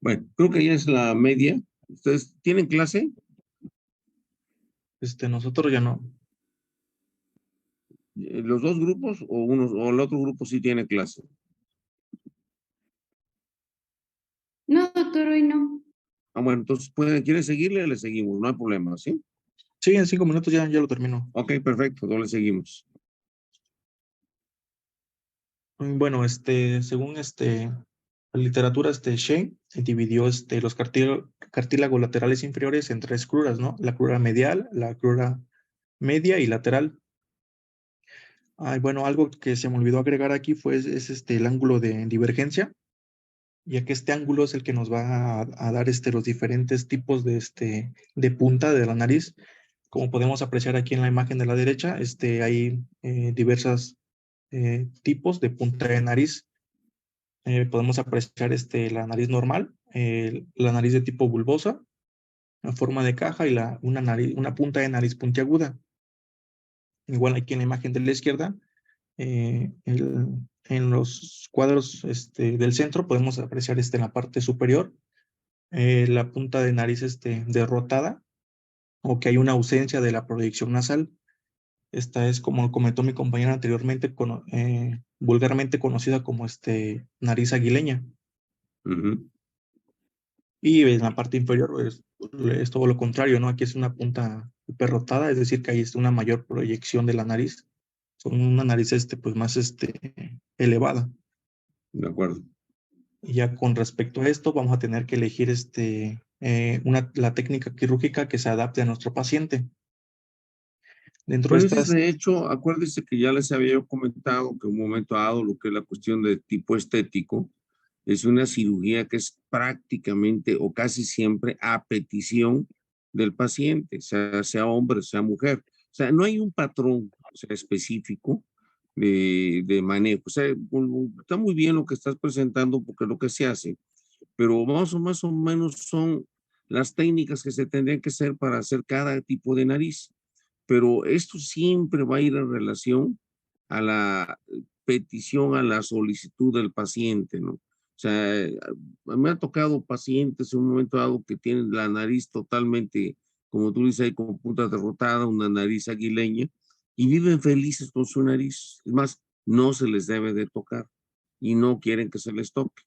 Bueno, creo que ya es la media. ¿Ustedes tienen clase? Nosotros ya no. ¿Los dos grupos o el otro grupo sí tiene clase? No, doctor, hoy no. Ah, bueno, entonces ¿quieren seguirle? Le seguimos, no hay problema, ¿sí? Sí, en 5 minutos ya lo termino. Ok, perfecto, no le seguimos. Bueno, según la literatura, Shane dividió los cartílagos laterales inferiores en 3 cruras, ¿no? La crura medial, la crura media y lateral. Bueno, algo que se me olvidó agregar aquí es el ángulo de divergencia, ya que este ángulo es el que nos va a dar los diferentes tipos de punta de la nariz. Como podemos apreciar aquí en la imagen de la derecha, hay diversos tipos de punta de nariz. Podemos apreciar la nariz normal, la nariz de tipo bulbosa, la forma de caja y una punta de nariz puntiaguda. Igual aquí en la imagen de la izquierda, en los cuadros del centro podemos apreciar en la parte superior la punta de nariz derrotada, o que hay una ausencia de la proyección nasal. Esta es, como comentó mi compañera anteriormente, vulgarmente conocida como nariz aguileña. Ujú. Y en la parte inferior es todo lo contrario, ¿no? Aquí es una punta hiperrotada, es decir, que hay una mayor proyección de la nariz. Son una nariz pues más elevada. De acuerdo. Y ya con respecto a esto, vamos a tener que elegir la técnica quirúrgica que se adapte a nuestro paciente. Dentro de Pues estas, de hecho, acuérdense que ya les había yo comentado que en un momento dado lo que es la cuestión de tipo estético es una cirugía que es prácticamente o casi siempre a petición del paciente, sea hombre, sea mujer. O sea, no hay un patrón, o sea, específico de manejo. O sea, está muy bien lo que estás presentando porque es lo que se hace, pero más o menos son las técnicas que se tendrían que hacer para hacer cada tipo de nariz. Pero esto siempre va a ir en relación a la petición, a la solicitud del paciente, ¿no? O sea, me ha tocado pacientes en un momento dado que tienen la nariz totalmente, como tú dices, ahí con punta derrotada, una nariz aguileña, y viven felices con su nariz. Es más, no se les debe de tocar y no quieren que se les toque.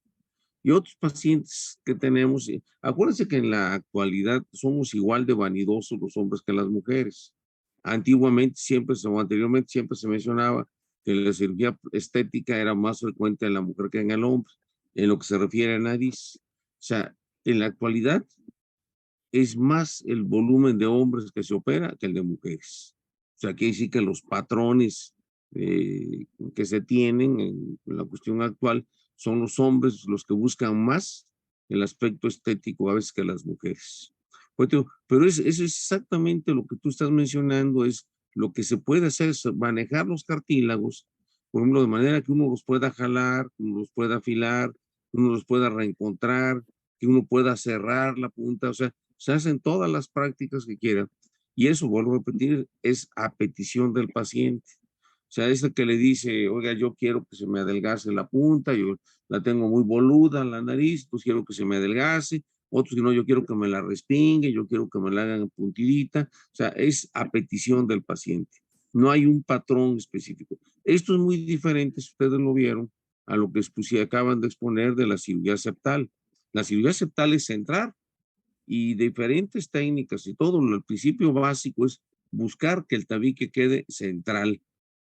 Y otros pacientes que tenemos, acuérdense que en la actualidad somos igual de vanidosos los hombres que las mujeres. Antiguamente o anteriormente siempre se mencionaba que la cirugía estética era más frecuente en la mujer que en el hombre, en lo que se refiere a nariz. O sea, en la actualidad es más el volumen de hombres que se opera que el de mujeres. O sea, quiere decir que los patrones que se tienen en la cuestión actual son los hombres los que buscan más el aspecto estético a veces que las mujeres. Pero eso es exactamente lo que tú estás mencionando, es lo que se puede hacer, es manejar los cartílagos, por ejemplo, de manera que uno los pueda jalar, que uno los pueda afilar, que uno los pueda reencontrar, que uno pueda cerrar la punta, o sea, se hacen todas las prácticas que quieran. Y eso, vuelvo a repetir, es a petición del paciente. O sea, es el que le dice, oiga, yo quiero que se me adelgace la punta, yo la tengo muy boluda la nariz, pues quiero que se me adelgace. Otros que no, yo quiero que me la respingue, yo quiero que me la hagan puntidita. O sea, es a petición del paciente. No hay un patrón específico. Esto es muy diferente, si ustedes lo vieron, a lo que acaban de exponer de la cirugía septal. La cirugía septal es centrar y diferentes técnicas y todo. El principio básico es buscar que el tabique quede central,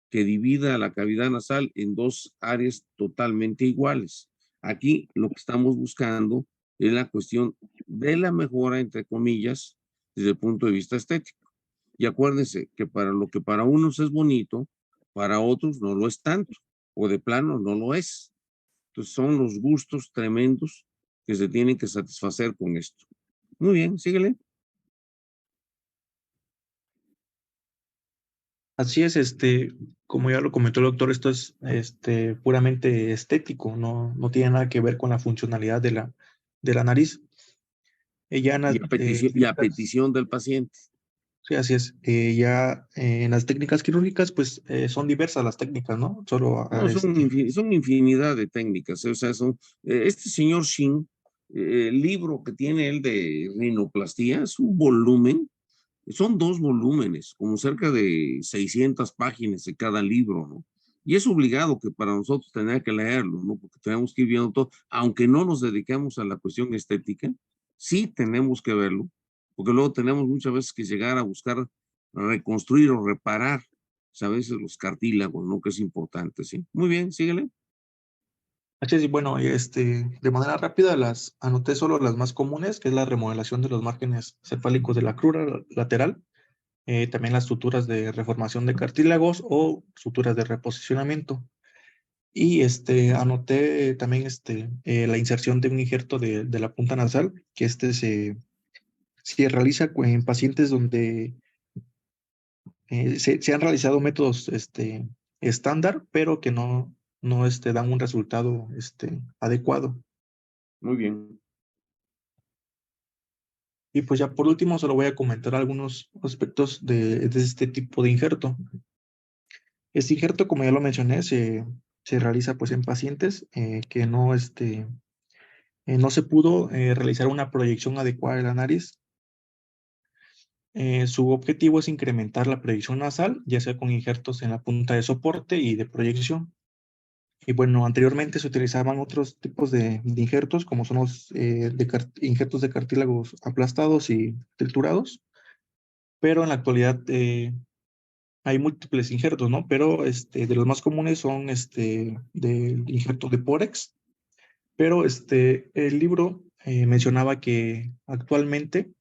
que divida la cavidad nasal en dos áreas totalmente iguales. Aquí lo que estamos buscando es la cuestión de la mejora, entre comillas, desde el punto de vista estético. Y acuérdense que para lo que para unos es bonito, para otros no lo es tanto, o de plano no lo es. Entonces son los gustos tremendos que se tienen que satisfacer con esto. Muy bien, síguele. Así es, como ya lo comentó el doctor, esto es puramente estético, no tiene nada que ver con la funcionalidad de la nariz. Ya en las Y a técnicas, petición del paciente. sí, así es. Ya en las técnicas quirúrgicas, pues son diversas las técnicas, ¿no? Solo No, son infinidad de técnicas. O sea, este señor Shin, el libro que tiene él de rinoplastía es un volumen, son 2 volúmenes, como cerca de 600 páginas de cada libro, ¿no? Y es obligado que para nosotros tener que leerlo, ¿no? Porque tenemos que ir viendo todo, aunque no nos dedicamos a la cuestión estética, sí tenemos que verlo, porque luego tenemos muchas veces que llegar a buscar reconstruir o reparar, a veces los cartílagos, ¿no? Que es importante, ¿sí? Muy bien, síguele. Así es, y bueno, de manera rápida las anoté solo las más comunes, que es la remodelación de los márgenes cefálicos de la crura lateral, también las suturas de reformación de cartílagos o suturas de reposicionamiento. Y anoté también la inserción de un injerto de la punta nasal, que se realiza en pacientes donde se han realizado métodos estándar, pero que no dan un resultado adecuado. Muy bien. Y pues ya por último solo voy a comentar algunos aspectos de este tipo de injerto. Este injerto, como ya lo mencioné, se realiza pues en pacientes que no se pudo realizar una proyección adecuada de la nariz. Su objetivo es incrementar la proyección nasal, ya sea con injertos en la punta de soporte y de proyección. Y bueno, anteriormente se utilizaban otros tipos de injertos, como son los injertos de cartílagos aplastados y triturados, pero en la actualidad hay múltiples injertos, ¿no? Pero de los más comunes son del injerto de Porex, pero el libro mencionaba que actualmente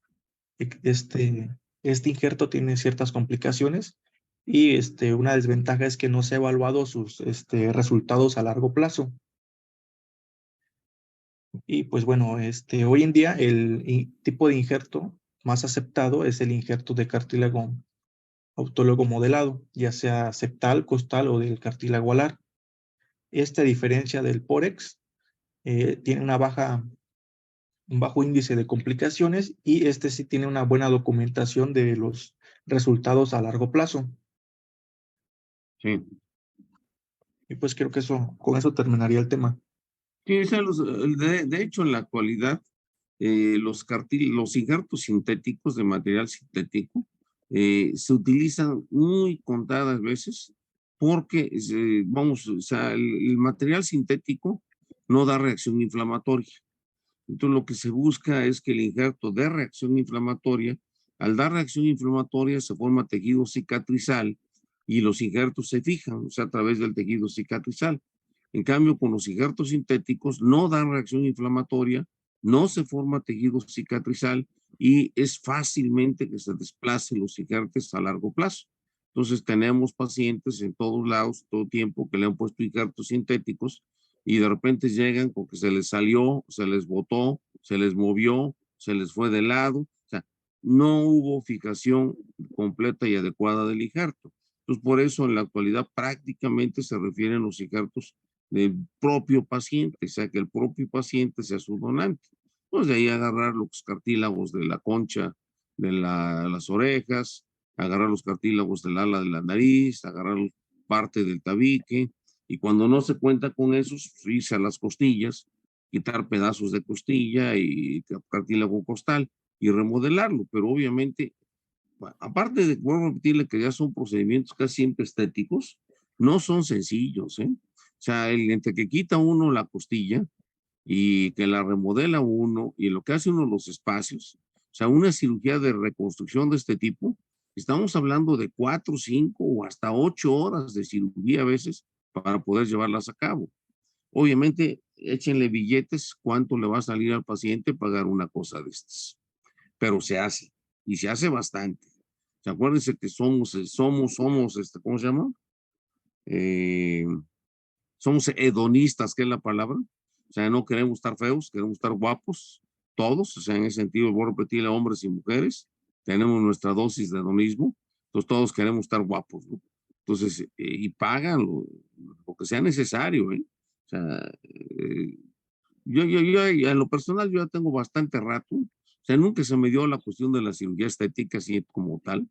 este injerto tiene ciertas complicaciones y una desventaja es que no se ha evaluado sus resultados a largo plazo. Y pues bueno, hoy en día el tipo de injerto más aceptado es el injerto de cartílago autólogo modelado, ya sea septal, costal o del cartílago alar. Esta diferencia del Porex tiene un bajo índice de complicaciones y sí tiene una buena documentación de los resultados a largo plazo. Sí. Y pues creo que con eso terminaría el tema. Sí, o sea, de hecho, en la actualidad, los injertos sintéticos de material sintético se utilizan muy contadas veces porque, vamos, o sea, el material sintético no da reacción inflamatoria. Entonces, lo que se busca es que el injerto dé reacción inflamatoria. Al dar reacción inflamatoria, se forma tejido cicatrizal y los injertos se fijan, o sea, a través del tejido cicatrizal. En cambio, con los injertos sintéticos no dan reacción inflamatoria, no se forma tejido cicatrizal y es fácilmente que se desplacen los injertos a largo plazo. Entonces, tenemos pacientes en todos lados, todo tiempo, que le han puesto injertos sintéticos y de repente llegan porque se les salió, se les botó, se les movió, se les fue de lado, o sea, no hubo fijación completa y adecuada del injerto. Entonces, por eso en la actualidad prácticamente se refieren los injertos del propio paciente, o sea, que el propio paciente sea su donante. Pues de ahí agarrar los cartílagos de la concha de las orejas, agarrar los cartílagos del ala de la nariz, agarrar parte del tabique, y cuando no se cuenta con esos, irse a las costillas, quitar pedazos de costilla y cartílago costal y remodelarlo. Pero obviamente, aparte de, vuelvo a repetirle que ya son procedimientos casi siempre estéticos, no son sencillos, ¿eh? O sea, entre que quita uno la costilla y que la remodela uno y lo que hace uno los espacios, o sea, una cirugía de reconstrucción de este tipo, estamos hablando de 4, 5 o hasta 8 horas de cirugía a veces para poder llevarlas a cabo. Obviamente, échenle billetes cuánto le va a salir al paciente pagar una cosa de estas, pero se hace y se hace bastante. Acuérdense que somos, ¿cómo se llama? Eh, Somos hedonistas, que es la palabra. O sea, no queremos estar feos, queremos estar guapos, todos. O sea, en ese sentido, voy a repetirle a hombres y mujeres, tenemos nuestra dosis de hedonismo, entonces todos queremos estar guapos, ¿no? Entonces, y pagan lo que sea necesario, ¿eh? O sea, yo en lo personal, yo ya tengo bastante rato. O sea, nunca se me dio la cuestión de la cirugía estética así como tal. O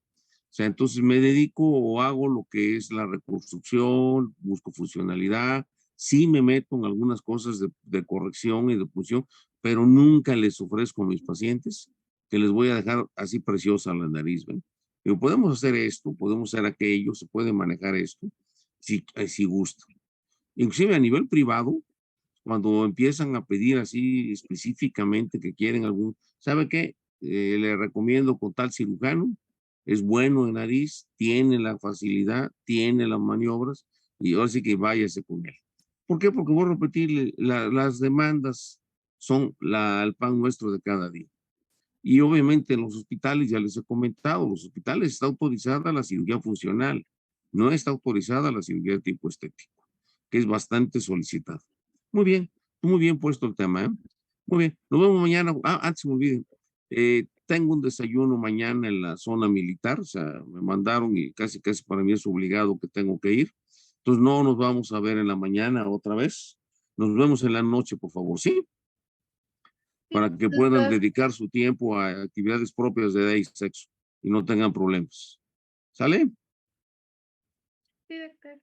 sea, entonces me dedico o hago lo que es la reconstrucción, busco funcionalidad, sí me meto en algunas cosas de corrección y de punción, pero nunca les ofrezco a mis pacientes que les voy a dejar así preciosa la nariz, ¿ven? Digo, podemos hacer esto, podemos hacer aquello, se puede manejar esto, si gustan. Inclusive a nivel privado, cuando empiezan a pedir así específicamente que quieren ¿sabe qué? Le recomiendo con tal cirujano, es bueno en nariz, tiene la facilidad, tiene las maniobras, y ahora sí que váyase con él. ¿Por qué? Porque voy a repetir, las demandas son el pan nuestro de cada día. Y obviamente en los hospitales, ya les he comentado, los hospitales está autorizada la cirugía funcional, no está autorizada la cirugía de tipo estético, que es bastante solicitada. Muy bien puesto el tema, ¿eh? Muy bien, nos vemos mañana. Antes me olviden, tengo un desayuno mañana en la zona militar, o sea, me mandaron y casi para mí es obligado que tengo que ir. Entonces no nos vamos a ver en la mañana otra vez. Nos vemos en la noche, por favor, ¿sí? Para que puedan Doctor. dedicar su tiempo a actividades propias de edad y sexo y no tengan problemas. ¿Sale? Sí, doctor.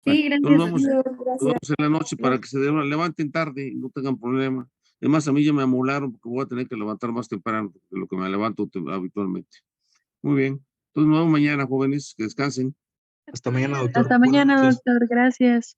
Sí, Bueno, gracias, nos vemos Gracias. en la noche para que se levanten tarde y no tengan problema. Además, a mí ya me amolaron porque voy a tener que levantar más temprano de lo que me levanto habitualmente. Muy bien. Entonces nos vemos mañana, jóvenes. Que descansen. Hasta mañana, mañana. doctor. Hasta Buenas mañana, noches. doctor. Gracias.